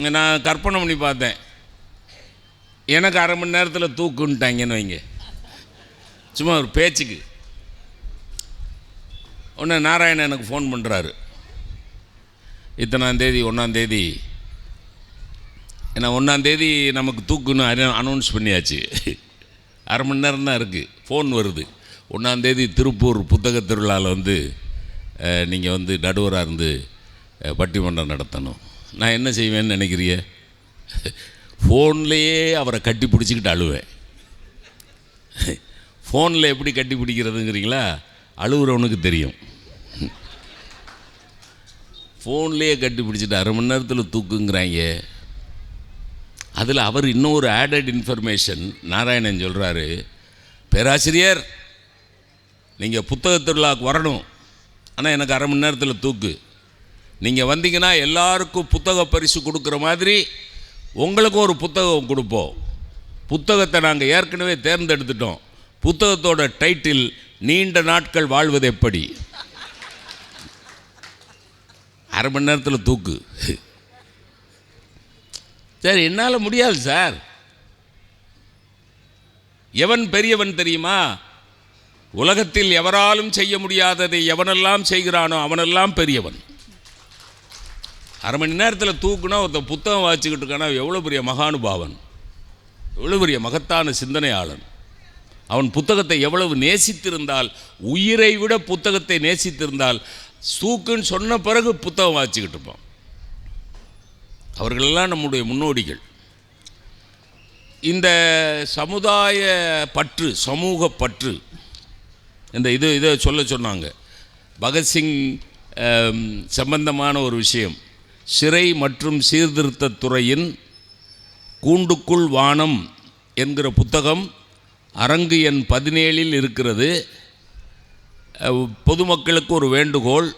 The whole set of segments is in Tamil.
நான் கற்பனை பண்ணி பார்த்தேன், எனக்கு அரை மணி நேரத்தில் தூக்குன்ட்டாங்கன்னு வைங்க, சும்மா ஒரு பேச்சுக்கு. ஒன்று நாராயணன் எனக்கு ஃபோன் பண்ணுறாரு, இத்தனாந்தேதி 1ஆந்தேதி, ஏன்னா 1ஆந்தேதி நமக்கு தூக்குன்னு அனௌன்ஸ் பண்ணியாச்சு, அரை மணி நேரம் தான் இருக்குது. ஃபோன் வருது, 1ஆந்தேதி திருப்பூர் புத்தக திருவிழாவில் வந்து நீங்கள் வந்து நடுவராக இருந்து பட்டிமன்றம் நடத்தணும். நான் என்ன செய்வேன்னு நினைக்கிறிய? ஃபோன்லேயே அவரை கட்டி பிடிச்சிக்கிட்டு அழுவேன். ஃபோனில் எப்படி கட்டி பிடிக்கிறதுங்கிறீங்களா? அழுகுறவனுக்கு தெரியும். ஃபோன்லேயே கட்டி பிடிச்சிட்டு அரை மணி நேரத்தில் தூக்குங்கிறாங்க. அதில் அவர் இன்னும் ஒரு ஆடட் இன்ஃபர்மேஷன் நாராயணன் சொல்கிறாரு, பேராசிரியர் நீங்கள் புத்தக திருவிழாவுக்கு வரணும், ஆனால் எனக்கு அரை மணி நேரத்தில் தூக்கு. நீங்கள் வந்தீங்கன்னா எல்லாருக்கும் புத்தக பரிசு கொடுக்குற மாதிரி உங்களுக்கும் ஒரு புத்தகம் கொடுப்போம். புத்தகத்தை நாங்கள் ஏற்கனவே தேர்ந்தெடுத்துட்டோம். புத்தகத்தோட டைட்டில் நீண்ட நாட்கள் வாழ்வது எப்படி. அரை மணி நேரத்தில் தூக்கு. சார் என்னால் முடியாது சார். எவன் பெரியவன் தெரியுமா? உலகத்தில் எவராலும் செய்ய முடியாததை எவனெல்லாம் செய்கிறானோ அவனெல்லாம் பெரியவன். அரை மணி நேரத்தில் தூக்குனா ஒருத்தன் புத்தகம் வாசிக்கிட்டு இருக்கானா எவ்வளோ பெரிய மகானுபாவன், எவ்வளோ பெரிய மகத்தான சிந்தனையாளன். அவன் புத்தகத்தை எவ்வளவு நேசித்திருந்தால், உயிரை விட புத்தகத்தை நேசித்திருந்தால், தூக்குன்னு சொன்ன பிறகு புத்தகம் வாசிக்கிட்டு இருப்பான். அவர்களெல்லாம் நம்முடைய முன்னோடிகள். இந்த சமுதாய பற்று, சமூக பற்று, இந்த இதை சொல்ல சொன்னாங்க. பகத்சிங் சம்பந்தமான ஒரு விஷயம், சிறை மற்றும் சீர்திருத்தத் துறையின் கூண்டுக்குள் வானம் என்கிற புத்தகம் அரங்கு எண் 17 இருக்கிறது. பொதுமக்களுக்கு ஒரு வேண்டுகோள்,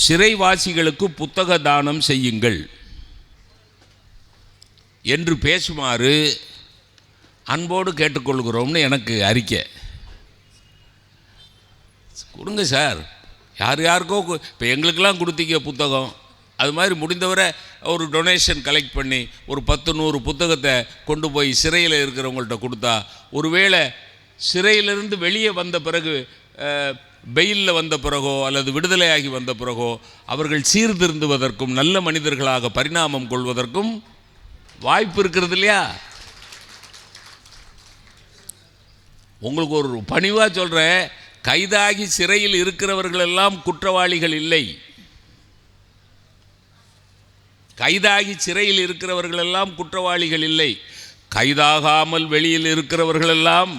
சிறைவாசிகளுக்கு புத்தக தானம் செய்யுங்கள் என்று பேசுமாறு அன்போடு கேட்டுக்கொள்கிறோம்னு எனக்கு அறிக்கை கொடுங்க சார். யாருக்கோ இப்போ எங்களுக்கெல்லாம் கொடுத்தீங்க புத்தகம், அது மாதிரி முடிந்தவரை ஒரு டொனேஷன் கலெக்ட் பண்ணி ஒரு 10-100 புத்தகத்தை கொண்டு போய் சிறையில் இருக்கிறவங்கள்ட்ட கொடுத்தா, ஒருவேளை சிறையிலிருந்து வெளியே வந்த பிறகு, பெயிலில் வந்த பிறகோ அல்லது விடுதலையாகி வந்த பிறகோ அவர்கள் சீர்திருந்துவதற்கும் நல்ல மனிதர்களாக பரிணாமம் கொள்வதற்கும் வாய்ப்பு இருக்கிறது இல்லையா? உங்களுக்கு ஒரு பணிவாக சொல்கிறேன், கைதாகி சிறையில் இருக்கிறவர்கள் எல்லாம் குற்றவாளிகள் இல்லை. கைதாகி சிறையில் இருக்கிறவர்கள் எல்லாம் குற்றவாளிகள் இல்லை. கைதாகாமல் வெளியில் இருக்கிறவர்கள் எல்லாம்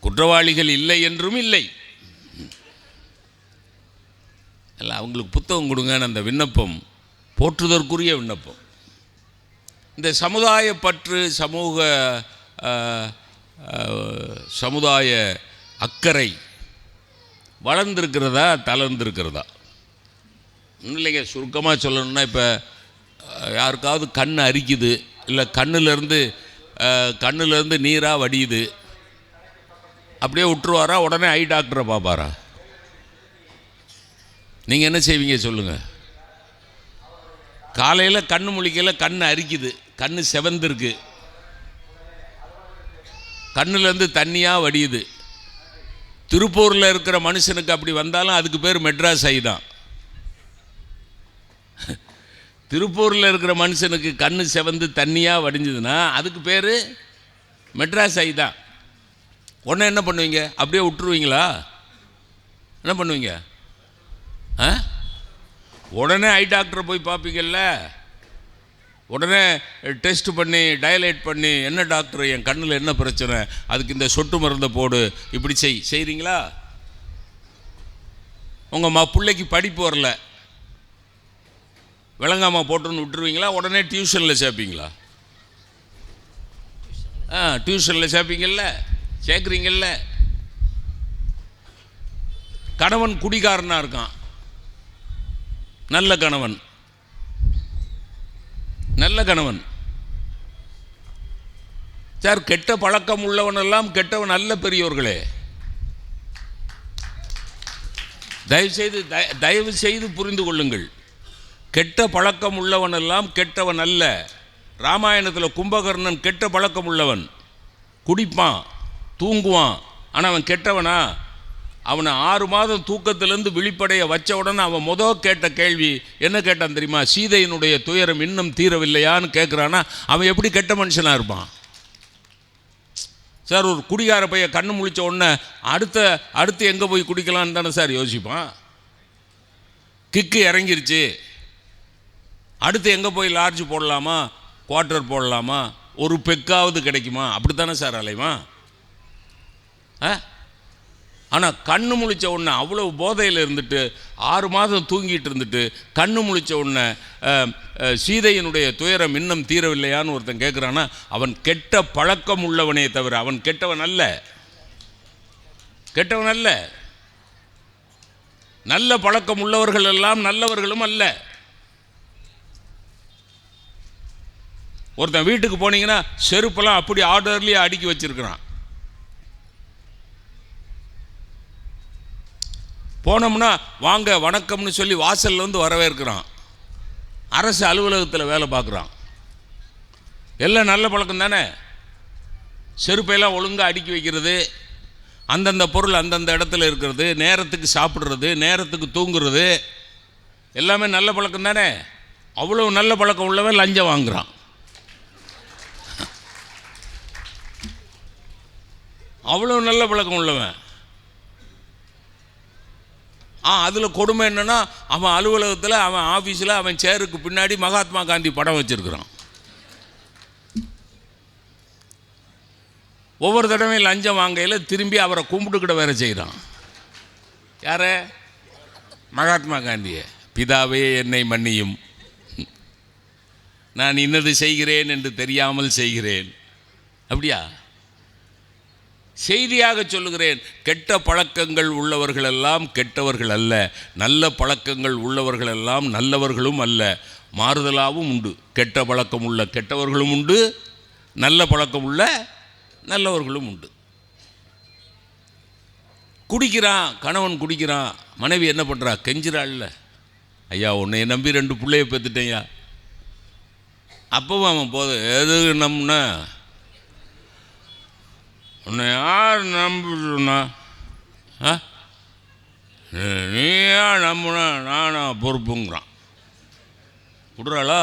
குற்றவாளிகள் இல்லை என்றும் இல்லை. இல்லை, அவங்களுக்கு புத்தகம் கொடுங்கன்னு அந்த விண்ணப்பம் போற்றுதற்குரிய விண்ணப்பம். இந்த சமுதாய பற்று, சமுதாய அக்கறை வளர்ந்துருக்கிறதா தளர்ந்துருக்கிறதா? இல்லைங்க, சுருக்கமாக சொல்லணும்னா, இப்போ யாருக்காவது கண் அரிக்குது, இல்லை கண்ணுலேருந்து நீராக வடியுது, அப்படியே விட்டுருவாரா? உடனே ஐ டாக்டரை பார்ப்பாரா? நீங்கள் என்ன செய்வீங்க சொல்லுங்கள்? காலையில் கண்ணு முழிக்கையில் கண் அரிக்குது, கண் செவந்திருக்கு, கண்ணுலேருந்து தண்ணியாக வடியுது. திருப்பூரில் இருக்கிற மனுஷனுக்கு அப்படி வந்தாலும் அதுக்கு பேர் மெட்ராஸ் ஐ தான். திருப்பூரில் இருக்கிற மனுஷனுக்கு கண்ணு செவந்து தண்ணியாக வடிஞ்சதுன்னா அதுக்கு பேர் மெட்ராஸ் ஐ தான். உடனே என்ன பண்ணுவீங்க? அப்படியே விட்டுருவீங்களா? என்ன பண்ணுவீங்க? உடனே ஐ டாக்டரை போய் பார்ப்பீங்கல்ல, உடனே டெஸ்ட் பண்ணி டயலேட் பண்ணி, என்ன டாக்டர் என் கண்ணில் என்ன பிரச்சனை, அதுக்கு இந்த சொட்டு மருந்தை போடு, இப்படி செய்கிறீங்களா? உங்கள் பிள்ளைக்கு படிப்பு வரல, விளங்காமல் போட்டுன்னு விட்டுருவீங்களா? உடனே டியூஷனில் சேர்ப்பீங்களா? டியூஷனில் சேர்க்குறீங்கல்ல. கணவன் குடிகாரனாக இருக்கான், நல்ல கணவன் சார். கெட்ட பழக்கம் உள்ளவனெல்லாம் கெட்டவன் அல்ல பெரியோர்களே. தயவு செய்து புரிந்து கொள்ளுங்கள். கெட்ட பழக்கம் உள்ளவனெல்லாம் கெட்டவன் அல்ல. ராமாயணத்தில் கும்பகர்ணன் கெட்ட பழக்கம் உள்ளவன், குடிப்பான், தூங்குவான். ஆனால் அவன் கெட்டவனா? அவனை 6 மாதம் தூக்கத்திலேருந்து விழிப்படைய வச்ச உடனே அவன் கேட்ட கேள்வி என்ன கேட்டான் தெரியுமா? சீதையினுடைய துயரம் இன்னும் தீரவில்லையான்னு கேட்குறான்னா அவன் எப்படி கெட்ட மனுஷனாக இருப்பான் சார்? ஒரு குடிகார பைய கண்ணு முழிச்ச உடனே அடுத்து எங்கே போய் குடிக்கலான்னு தானே சார் யோசிப்பான். கிக்கு இறங்கிருச்சு, அடுத்து எங்கே போய் லாட்ஜ் போடலாமா, குவார்ட்டர் போடலாமா, ஒரு பெக்காவது கிடைக்குமா, அப்படி தானே சார் அலைவான். ஆனால் கண்ணு முழிச்ச உடனே அவ்வளோ போதையில் இருந்துட்டு 6 மாதம் தூங்கிட்டு இருந்துட்டு கண்ணு முழிச்ச உடனே சீதையினுடைய துயரம் இன்னும் தீரவில்லையான்னு ஒருத்தன் கேட்குறான்னா அவன் கெட்ட பழக்கம் உள்ளவனே தவிர அவன் கெட்டவன் அல்ல. கெட்டவன் அல்ல. நல்ல பழக்கம் உள்ளவர்கள் எல்லாம் நல்லவர்களும் அல்ல. ஒருத்தன் வீட்டுக்கு போனீங்கன்னா செருப்பெல்லாம் அப்படி ஆர்டர்லேயே அடுக்கி வச்சிருக்கிறான். போனோம்னா வாங்க வணக்கம்னு சொல்லி வாசல்ல வந்து வரவேற்கிறான். அரசு அலுவலகத்தில் வேலை பார்க்குறான். எல்லாம் நல்ல பழக்கம் தானே. செருப்பையெல்லாம் ஒழுங்காக அடுக்கி வைக்கிறது, அந்தந்த பொருள் அந்தந்த இடத்துல இருக்கிறது, நேரத்துக்கு சாப்பிட்றது, நேரத்துக்கு தூங்குறது, எல்லாமே நல்ல பழக்கம் தானே. அவ்வளோ நல்ல பழக்கம் உள்ளவன் லஞ்சம் வாங்குறான். அவ்வளோ நல்ல பழக்கம் உள்ளவன். அதில் கொடுமை என்னன்னா அவன் அலுவலகத்தில் அவன் ஆஃபீஸில் அவன் சேருக்கு பின்னாடி மகாத்மா காந்தி படம் வச்சிருக்கிறான். ஒவ்வொரு தடவையும் லஞ்சம் வாங்கையில் திரும்பி அவரை கும்பிட்டுக்கிட்ட வேற செய்கிறான். யார? மகாத்மா காந்தியை. பிதாவே என்னை மன்னியும், நான் இன்னது செய்கிறேன் என்று தெரியாமல் செய்கிறேன். அப்படியா? செய்தியாக சொல்லுகிறேன், கெட்ட பழக்கங்கள் உள்ளவர்களெல்லாம் கெட்டவர்கள் அல்ல, நல்ல பழக்கங்கள் உள்ளவர்களெல்லாம் நல்லவர்களும் அல்ல. மாறுதலாகவும் உண்டு. கெட்ட பழக்கம் உள்ள கெட்டவர்களும் உண்டு, நல்ல பழக்கம் உள்ள நல்லவர்களும் உண்டு. குடிக்கிறான், கணவன் குடிக்கிறான், மனைவி என்ன பண்ணுறா? கெஞ்சிராள்ல, ஐயா உன்னை நம்பி 2 பிள்ளைய பெற்றுட்டேயா. அப்பவும் அவன் போதும் எது நம்பினா உன்னை யார் நம்புனா? நீயா நம்புனா நானா பொறுப்புங்கிறான். விடுறாளா?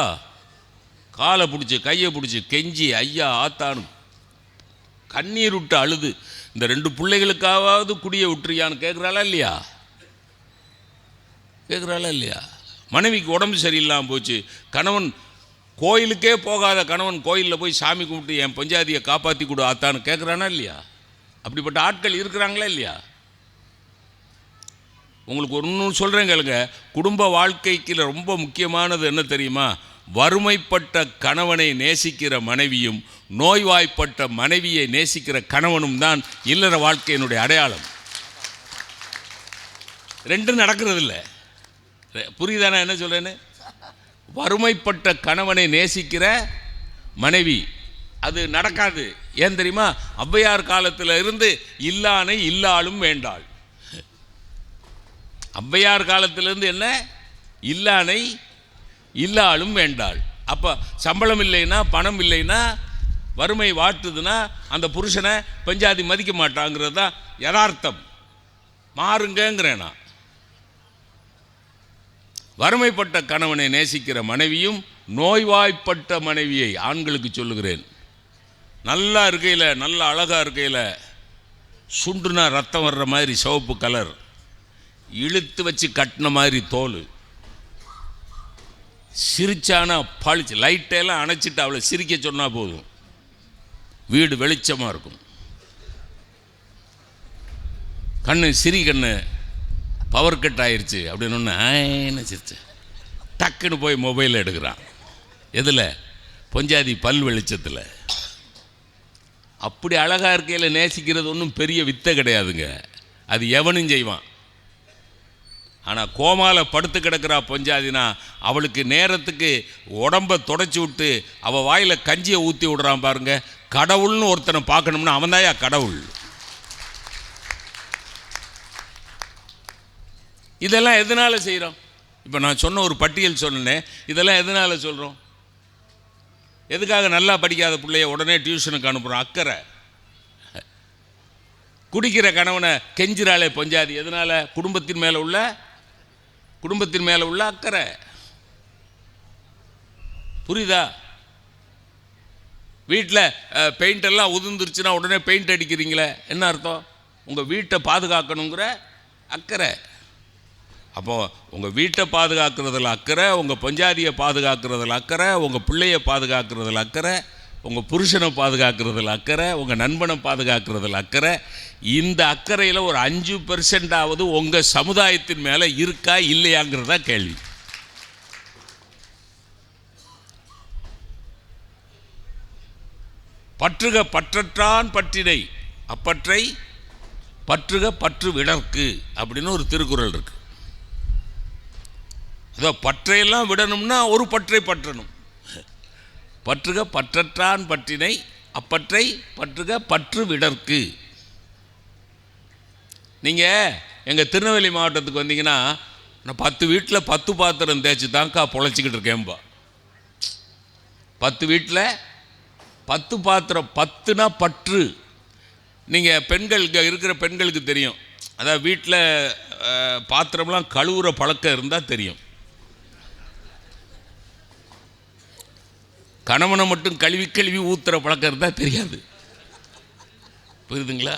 காலை பிடிச்சி கையை பிடிச்சி கெஞ்சி ஐயா ஆத்தானு கண்ணீர் விட்டு அழுது இந்த 2 பிள்ளைகளுக்காவது குடியை விட்டுறியான்னு கேட்குறாளா இல்லையா? கேட்குறாளா இல்லையா? மனைவிக்கு உடம்பு சரியில்லாமல் போச்சு, கணவன் கோயிலுக்கே போகாத கணவன் கோயிலில் போய் சாமி கும்பிட்டு என் பஞ்சாதியை காப்பாற்றி கொடு ஆத்தான்னு கேட்குறானா இல்லையா? அப்படிப்பட்ட ஆட்கள் இருக்கிறாங்களா இல்லையா? உங்களுக்கு ஒன்று சொல்கிறேன் கேளுங்க. குடும்ப வாழ்க்கைக்கு ரொம்ப முக்கியமானது என்ன தெரியுமா? வறுமைப்பட்ட கணவனை நேசிக்கிற மனைவியும் நோய்வாய்ப்பட்ட மனைவியை நேசிக்கிற கணவனும் தான் இல்லற வாழ்க்கையினுடைய அடையாளம். 2 நடக்கிறது இல்லை. புரியுதானே என்ன சொல்கிறேன்னு? வறுமைப்பட்ட கணவனை நேசிக்கிற மனைவி அது நடக்காது. ஏன் தெரியுமா? ஔவையார் காலத்தில் இருந்து இல்லானை இல்லாலும் வேண்டாள். ஔவையார் காலத்திலிருந்து என்ன? இல்லானை இல்லாலும் வேண்டாள். அப்போ சம்பளம் இல்லைன்னா, பணம் இல்லைன்னா, வறுமை வாட்டுதுன்னா அந்த புருஷனை பஞ்சாதி மதிக்க மாட்டாங்கிறது தான் யதார்த்தம். மாறுங்கிறேன் நான். வறுமைப்பட்ட கணவனை நேசிக்கிற மனைவியும் நோய்வாய்ப்பட்ட மனைவியை ஆண்களுக்கு சொல்லுகிறேன். நல்லா இருக்கையில், நல்லா அழகாக இருக்கையில், சுண்டுனா ரத்தம் வர்ற மாதிரி சிவப்பு கலர், இழுத்து வச்சு கட்டின மாதிரி தோல், சிரிச்சானா பழிச்சு, லைட்டெல்லாம் அணைச்சிட்டு அவளை சிரிக்க சொன்னால் போதும், வீடு வெளிச்சமாக இருக்கும். கண்ணு சிரி கண்ணு பவர் கட் ஆயிடுச்சு அப்படின்னு ஒன்று சிரிச்சு டக்குன்னு போய் மொபைலில் எடுக்கிறான். எதில்? பொஞ்சாதி பல் வெளிச்சத்தில். அப்படி அழகாக இருக்கையில் நேசிக்கிறது ஒன்றும் பெரிய வித்தை கிடையாதுங்க. அது எவனும் செய்வான். ஆனால் கோமால படுத்து கிடக்கிறா பொஞ்சாதினா அவளுக்கு நேரத்துக்கு உடம்பை தொடச்சி விட்டு அவள் வாயில் கஞ்சியை ஊற்றி விடுறான் பாருங்க. கடவுள்னு ஒருத்தனை பார்க்கணும்னா அவன் தான்யா கடவுள். இதெல்லாம் எதனால் செய்கிறோம்? இப்போ நான் சொன்ன ஒரு பட்டியல் சொன்னேன், இதெல்லாம் எதனால் சொல்கிறோம்? எதுக்காக நல்லா படிக்காத பிள்ளைய உடனே டியூஷனுக்கு அனுப்புகிறோம்? அக்கறை. குடிக்கிற கணவனை கெஞ்சிராலே பொஞ்சாதி, எதனால்? குடும்பத்தின் மேலே உள்ள அக்கறை. புரியுதா? வீட்டில் பெயிண்ட் எல்லாம் உதிர்ந்துருச்சுன்னா உடனே பெயிண்ட் அடிக்கிறீங்களே, என்ன அர்த்தம்? உங்கள் வீட்டை பாதுகாக்கணுங்கிற அக்கறை. அப்போது உங்கள் வீட்டை பாதுகாக்கிறதுல அக்கறை, உங்கள் பஞ்சாதியை பாதுகாக்கிறதுல அக்கறை, உங்கள் பிள்ளையை பாதுகாக்கிறதுல அக்கறை, உங்கள் புருஷனை பாதுகாக்கிறதுல அக்கறை, உங்கள் நண்பனை பாதுகாக்கிறதுல அக்கறை. இந்த அக்கறையில் ஒரு 5% உங்கள் சமுதாயத்தின் மேலே இருக்கா இல்லையாங்கிறதா கேள்வி. பற்றுக பற்றற்றான் பற்றினை அப்பற்றை பற்றுக பற்று விடற்கு அப்படின்னு ஒரு திருக்குறள் இருக்கு. அதோ பற்றையெல்லாம் விடணும்னா ஒரு பற்றை பற்றணும். பற்றுக பற்றற்றான் பற்றினை அப்பற்றை பற்றுக பற்று விடற்கு. நீங்கள் எங்கள் திருநெல்வேலி மாவட்டத்துக்கு வந்தீங்கன்னா, நான் 10 வீட்டில் 10 பாத்திரம் தேய்ச்சி தான்க்கா பொழைச்சிக்கிட்டு இருக்கேன்பா. 10 வீட்டில் 10 பாத்திரம், 10னா பற்று. நீங்கள் பெண்கள் இருக்கிற பெண்களுக்கு தெரியும். அதாவது வீட்டில் பாத்திரம்லாம் கழுவுற பழக்கம் இருந்தால் தெரியும். கணவனை மட்டும் கழுவி ஊற்றுற பழக்கம் இருந்தால் தெரியாது. புரியுதுங்களா?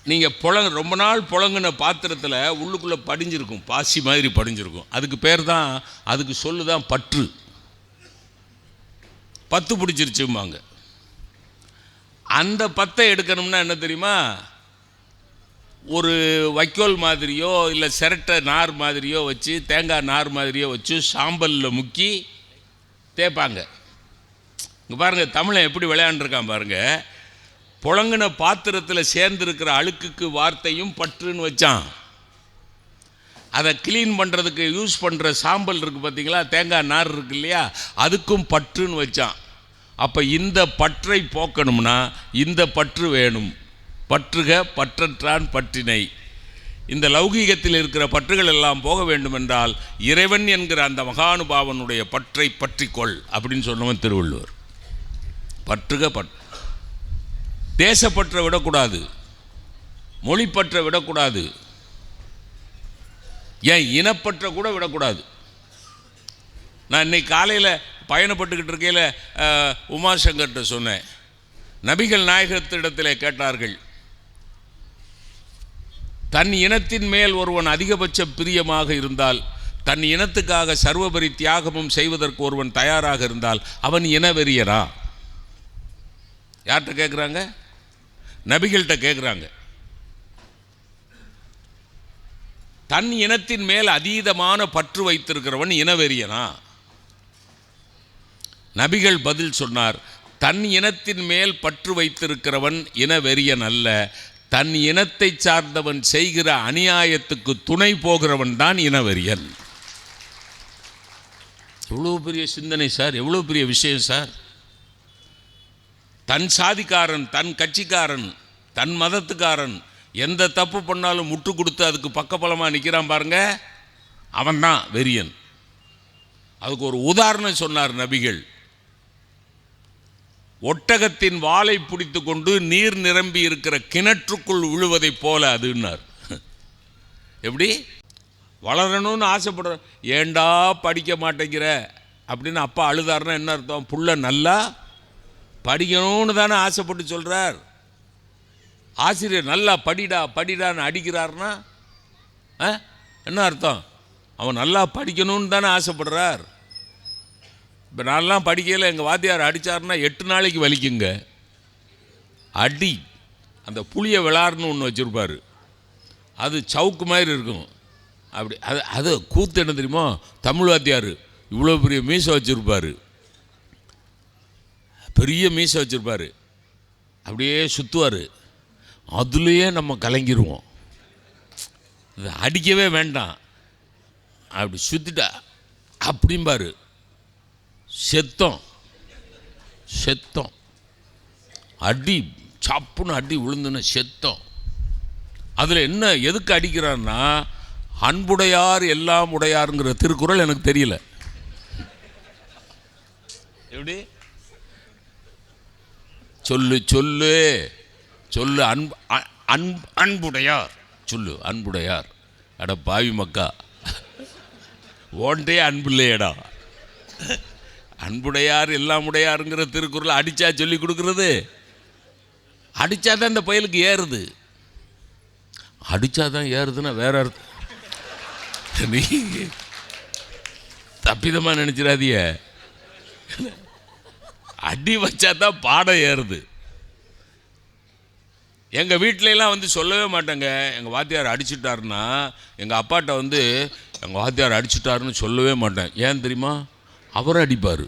நீங்கள் ரொம்ப நாள் புழங்கின பாத்திரத்தில் உள்ளுக்குள்ளே படிஞ்சிருக்கும், பாசி மாதிரி படிஞ்சிருக்கும். அதுக்கு பேர் தான், அதுக்கு சொல்லுதான் பற்று. 10 பிடிச்சிருச்சும்பாங்க. அந்த 10 எடுக்கணும்னா என்ன தெரியுமா? ஒரு வைக்கோல் மாதிரியோ இல்லை சிரட்டை நார் மாதிரியோ வச்சு, தேங்காய் நார் மாதிரியோ வச்சு சாம்பலில் முக்கி தேய்ப்பாங்க. இங்கே பாருங்கள், தமிழை எப்படி விளையாண்டுருக்கான் பாருங்கள். புழங்கின பாத்திரத்தில் சேர்ந்துருக்கிற அழுக்குக்கு வார்த்தையும் பற்றுன்னு வச்சான். அதை க்ளீன் பண்ணுறதுக்கு யூஸ் பண்ணுற சாம்பல் இருக்குது பார்த்தீங்களா, தேங்காய் நார் இருக்கு இல்லையா, அதுக்கும் பற்றுன்னு வச்சான். அப்போ இந்த பற்றை போக்கணும்னா இந்த பற்று வேணும். பற்றுக பற்றற்றான் பற்றினை. இந்த லௌகீகத்தில் இருக்கிற பற்றுகள் எல்லாம் போக வேண்டுமென்றால் இறைவன் என்கிற அந்த மகானுபாவனுடைய பற்றை பற்றிக்கொள் அப்படின்னு சொன்னவன் திருவள்ளுவர். பற்றுக தேசப்பற்றை விடக்கூடாது, மொழிப்பற்றை விடக்கூடாது, ஏன் இனப்பற்றை கூட விடக்கூடாது. நான் இன்னைக்கு காலையில் பயணப்பட்டுக்கிட்டு இருக்கையில் உமாசங்கர்கிட்ட சொன்னேன். நபிகள் நாயகத்திடத்தில் கேட்டார்கள், தன் இனத்தின் மேல் ஒருவன் அதிகபட்ச பிரியமாக இருந்தால், தன் இனத்துக்காக சர்வபரி தியாகமும் செய்வதற்கு ஒருவன் தயாராக இருந்தால் அவன் இனவெறியரா? யார்கிட்ட கேட்குறாங்க? நபிகள்கிட்ட கேட்குறாங்க. தன் இனத்தின் மேல் அதீதமான பற்று வைத்திருக்கிறவன் இனவெறியனா? நபிகள் பதில் சொன்னார், தன் இனத்தின் மேல் பற்று வைத்திருக்கிறவன் இனவெறியன் அல்ல, தன் இனத்தை சார்ந்தவன் செய்கிற அநியாயத்துக்கு துணை போகிறவன் தான் இனவெறியன். எவ்வளோ பெரிய சிந்தனை சார், எவ்வளோ பெரிய விஷயம் சார். தன் சாதிக்காரன், தன் கட்சிக்காரன், தன் மதத்துக்காரன் எந்த தப்பு பண்ணாலும் முட்டு கொடுத்து அதுக்கு பக்கபலமாக நிற்கிறான் பாருங்க, அவன்தான் வெறியன். அதுக்கு ஒரு உதாரணம் சொன்னார் நபிகள். ஒட்டகத்தின் வாலை பிடித்து கொண்டு நீர் நிரம்பி இருக்கிற கிணற்றுக்குள் விழுவதைப் போல அதுன்னார். எப்படி வளரணும்னு ஆசைப்படுற, ஏண்டா படிக்க மாட்டேங்கிற அப்படின்னு அப்பா அழுதாருன்னா என்ன அர்த்தம்? புள்ள நல்லா படிக்கணும்னு தானே ஆசைப்பட்டு சொல்கிறார். ஆசிரியர் நல்லா படிடான்னு அடிக்கிறார்னா என்ன அர்த்தம்? அவன் நல்லா படிக்கணும்னு தானே ஆசைப்படுறார். இப்போ நான்லாம் படிக்கையில் எங்கள் வாத்தியார் அடித்தார்னா 8 நாளைக்கு வலிக்குங்க அடி. அந்த புளிய விளாட்னு ஒன்று வச்சுருப்பார், அது சவுக்கு மாதிரி இருக்கும். அப்படி அது கூத்து என்ன தெரியுமோ? தமிழ் வாத்தியார் இவ்வளோ பெரிய மீசை வச்சுருப்பார், பெரிய மீசை வச்சுருப்பார், அப்படியே சுற்றுவார். அதுலேயே நம்ம கலங்கிடுவோம். அது அடிக்கவே வேண்டாம், அப்படி சுற்றிட்டா அப்படிம்பாரு. செத்தம் அடி, சாப்புன்னு அடி விழுந்துன்னு செத்தம். அதில் என்ன எதுக்கு அடிக்கிறான்னா, அன்புடையார் எல்லாம் உடையாருங்கிற திருக்குறள் எனக்கு தெரியல. எப்படி சொல்லு சொல்லு சொல்லு அன்புடையார் சொல்லு அன்புடையார். அட பாவி மக்கா, ஓன்டே அன்பு இல்லையடா. அன்புடையார் எல்லாம் உடையாருங்கிற திருக்குறள் அடித்தா சொல்லி கொடுக்குறது, அடித்தா தான் இந்த பயலுக்கு ஏறுது. அடித்தா தான் ஏறுதுன்னா வேற அர்த்தம். நீ தப்பிதமாக நினச்சிடாதீய. அடி வச்சா தான் பாடம் ஏறுது. எங்கள் வீட்டிலலாம் வந்து சொல்லவே மாட்டேங்க, எங்கள் வாத்தியார் அடிச்சுட்டாருன்னா. எங்கள் அப்பாட்ட வந்து எங்கள் வாத்தியார் அடிச்சுட்டாருன்னு சொல்லவே மாட்டேன். ஏன் தெரியுமா? அவரும் அடிப்பார்.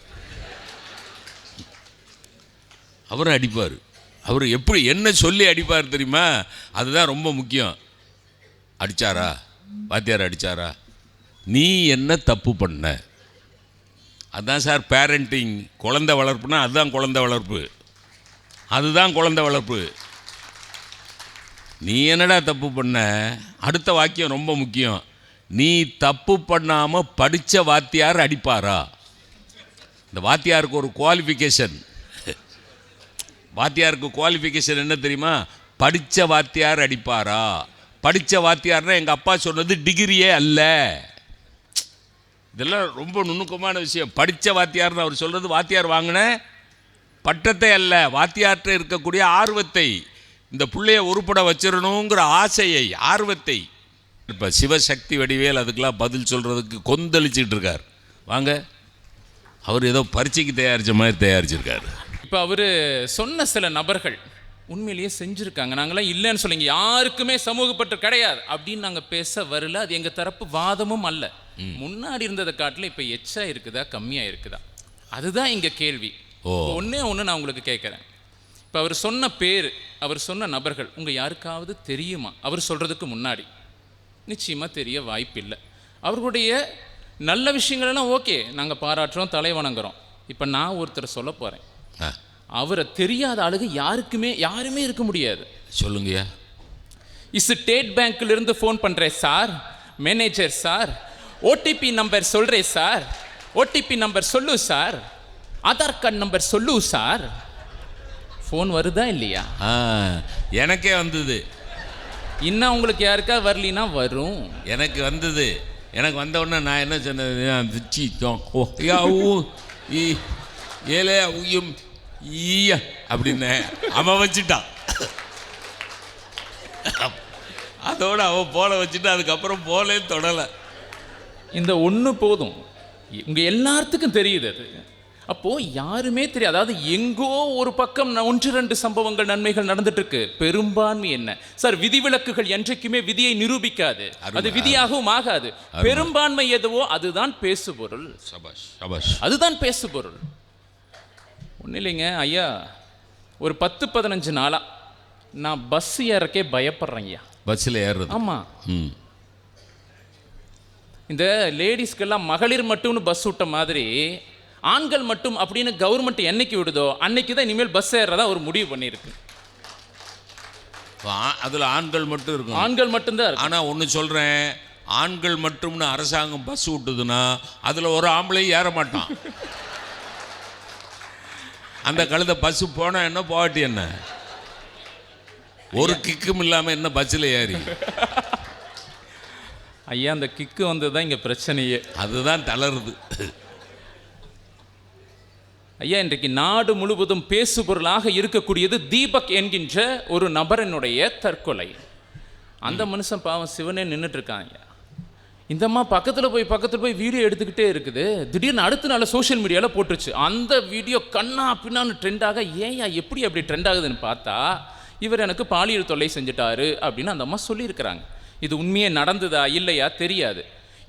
அவரும் அடிப்பார். அவர் எப்படி என்ன சொல்லி அடிப்பார் தெரியுமா? அதுதான் ரொம்ப முக்கியம். அடித்தாரா? வாத்தியார் அடித்தாரா? நீ என்ன தப்பு பண்ண? அதுதான் சார் பேரண்டிங். குழந்தை வளர்ப்புனா அதுதான் குழந்தை வளர்ப்பு. அதுதான் குழந்தை வளர்ப்பு. நீ என்னடா தப்பு பண்ண? அடுத்த வாக்கியம் ரொம்ப முக்கியம். நீ தப்பு பண்ணாமல் படித்த வாத்தியார் அடிப்பாரா? இந்த வாத்தியாருக்கு ஒரு குவாலிஃபிகேஷன். வாத்தியாருக்கு குவாலிஃபிகேஷன் என்ன தெரியுமா? படித்த வாத்தியார் அடிப்பாரா? படித்த வாத்தியார்னா எங்கள் அப்பா சொன்னது டிகிரியே அல்ல. இதெல்லாம் ரொம்ப நுணுக்கமான விஷயம். படித்த வாத்தியார்னு அவர் சொல்கிறது வாத்தியார் வாங்கின பட்டத்தை அல்ல, வாத்தியார்கிட்ட இருக்கக்கூடிய ஆர்வத்தை, இந்த பிள்ளைய உருப்பட வச்சிடணுங்கிற ஆசையை, ஆர்வத்தை. இப்போ சிவசக்தி வடிவேல் அதுக்கெல்லாம் பதில் சொல்கிறதுக்கு கொந்தளிச்சிட்டு இருக்கார். வாங்க, அவர் ஏதோ பரீட்சைக்கு தயாரித்த மாதிரி தயாரிச்சிருக்காரு. இப்போ அவர் சொன்ன சில நபர்கள் உண்மையிலேயே செஞ்சுருக்காங்க. நாங்களாம் இல்லைன்னு சொல்லிங்க, யாருக்குமே சமூகப்பற்று கிடையாது அப்படின்னு நாங்கள் பேச வரல. அது எங்கள் தரப்பு வாதமும் அல்ல. முன்னாடி இருந்ததை காட்டில் இப்போ எச்சா இருக்குதா கம்மியாக இருக்குதா, அதுதான் இங்கே கேள்வி. ஒன்றே ஒன்று நான் உங்களுக்கு கேட்குறேன். இப்போ அவர் சொன்ன பேர், அவர் சொன்ன நபர்கள் உங்கள் யாருக்காவது தெரியுமா? அவர் சொல்கிறதுக்கு முன்னாடி நிச்சயமாக தெரிய வாய்ப்பில்லை. அவர்களுடைய நல்ல விஷயங்களெல்லாம் ஓகே, நாங்கள் பாராட்டுறோம், தலை வணங்குறோம். இப்போ நான் ஒருத்தர் சொல்ல போகிறேன், அவரை தெரியாத ஆளுங்க யாருமே இருக்க முடியாது. சொல்லுங்கய்யா. ஸ்டேட் பேங்க்லேருந்து ஃபோன் பண்ணுறேன் sir, manager sir, OTP number சொல்கிறேன் சார், ஓடிபி நம்பர் சொல்லு சார், ஆதார் கார்டு நம்பர் சொல்லு சார். ஃபோன் வருதா இல்லையா? எனக்கே வந்தது. இன்னும் உங்களுக்கு யாருக்கா வரலினா வரும். எனக்கு வந்தது. எனக்கு வந்த உடனே நான் என்ன சொன்னேன், ஏலே உயும் ஈய அப்படின்னு அவன் வச்சுட்டான். அதோட அவன் போல வச்சுட்டு அதுக்கப்புறம் போலே தொடலை. இந்த ஒன்று போதும், உங்கள் எல்லாத்துக்கும் தெரியுது அது. அப்போது யாருமே தெரியாது. அதாவது எங்கோ ஒரு பக்கம் 1-2 சம்பவங்கள் நன்மைகள் நடந்துட்டு இருக்கு. பெரும்பான்மை என்ன சார்? விதிவிலக்குகள் என்றைக்குமே விதியை நிரூபிக்காது, அது விதியாகவும் ஆகாது. பெரும்பான்மை எதுவோ அதுதான் பேசுபொருள். அதுதான் பேசுபொருள். ஒன்றும் இல்லைங்க ஐயா, ஒரு 10-15 நாளாக நான் பஸ் ஏறக்கே பயப்படுறேன் ஐயா. பஸ்ஸில் ஏறுறது? ஆமாம். இந்த லேடிஸ்க்கெல்லாம் மகளிர் மட்டும்னு பஸ் விட்ட மாதிரி ஆண்கள் மட்டும் அப்படின்னு கவர்மெண்ட் என்னைக்கு விடுதோ அன்னைக்கு தான் இனிமேல் பஸ் ஏறதா ஒரு முடிவு பண்ணியிருக்கு. அதில் ஆண்கள் மட்டும் இருக்கும். ஆண்கள் மட்டும்தான் இருக்கும். ஆனால் ஒன்று சொல்கிறேன், ஆண்கள் மட்டும்னு அரசாங்கம் பஸ் விட்டுதுன்னா அதில் ஒரு ஆம்பளையும் ஏற மாட்டான். அந்த கழுத பஸ்ஸு போனால் என்ன, போகாட்டி என்ன, ஒரு கிக்கும் இல்லாமல் என்ன பஸ்ஸில் ஏறி. ஐயா, அந்த கிக்கு வந்தது தான் இங்கே பிரச்சனையே. அதுதான் தளருது. ஐயா, இன்றைக்கு நாடு முழுவதும் பேசுபொருளாக இருக்கக்கூடியது தீபக் என்கின்ற ஒரு நபரனுடைய தற்கொலை. அந்த மனுஷன் பாவம் சிவனே நின்றுட்டு இருக்கான் ஐயா. இந்த அம்மா பக்கத்தில் போய் வீடியோ எடுத்துக்கிட்டே இருக்குது. திடீர்னு அடுத்த நாள் சோஷியல் மீடியாவில் போட்டுருச்சு. அந்த வீடியோ கண்ணா பின்னான்னு ட்ரெண்டாக, ஏயா எப்படி அப்படி ட்ரெண்ட் ஆகுதுன்னு பார்த்தா, இவர் எனக்கு பாலியல் தொல்லை செஞ்சுட்டாரு அப்படின்னு அந்த அம்மா சொல்லியிருக்கிறாங்க. இது உண்மையே நடந்ததா இல்லையா தெரியாது.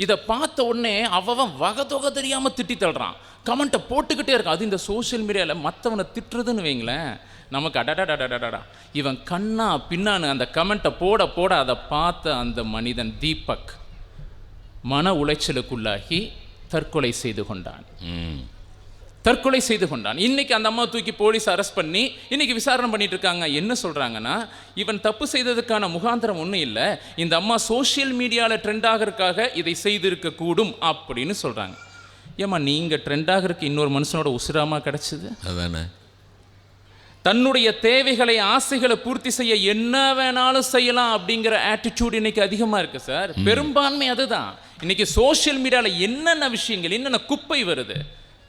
இதை பார்த்த உடனே அவன் வகை தெரியாமல் திட்டி தள்ளுறான், கமெண்ட்டை போட்டுக்கிட்டே இருக்கான். அது இந்த சோஷியல் மீடியாவில் மற்றவனை திட்டுறதுன்னு வைங்களேன், நமக்கு அடடா இவன் கண்ணா பின்னான்னு அந்த கமெண்ட்டை போட அதை பார்த்த அந்த மனிதன் தீபக் மன உளைச்சலுக்குள்ளாகி தற்கொலை செய்து கொண்டான். தற்கொலை செய்து கொண்டான். இன்னைக்கு அந்த அம்மா தூக்கி போலீஸ் அரெஸ்ட் பண்ணி இன்னைக்கு விசாரணை பண்ணிட்டு இருக்காங்க. என்ன சொல்றாங்கன்னா, இவன் தப்பு செய்ததுக்கான முகாந்திரம் ஒன்றும் இல்லை, இந்த அம்மா சோஷியல் மீடியாவில் ட்ரெண்ட் ஆகிறதுக்காக இதை செய்திருக்க கூடும் அப்படின்னு சொல்றாங்க. ஏமா நீங்க ட்ரெண்ட் ஆகிறதுக்கு இன்னொரு மனுஷனோட உசுராமா கிடைச்சது? அதானே. தன்னுடைய தேவைகளை ஆசைகளை பூர்த்தி செய்ய என்ன வேணாலும் செய்யலாம் அப்படிங்கிற ஆட்டிடியூட் இன்னைக்கு அதிகமாக இருக்கு சார். பெரும்பான்மை அதுதான். இன்னைக்கு சோஷியல் மீடியாவில் என்னென்ன விஷயங்கள், என்னென்ன குப்பை வருது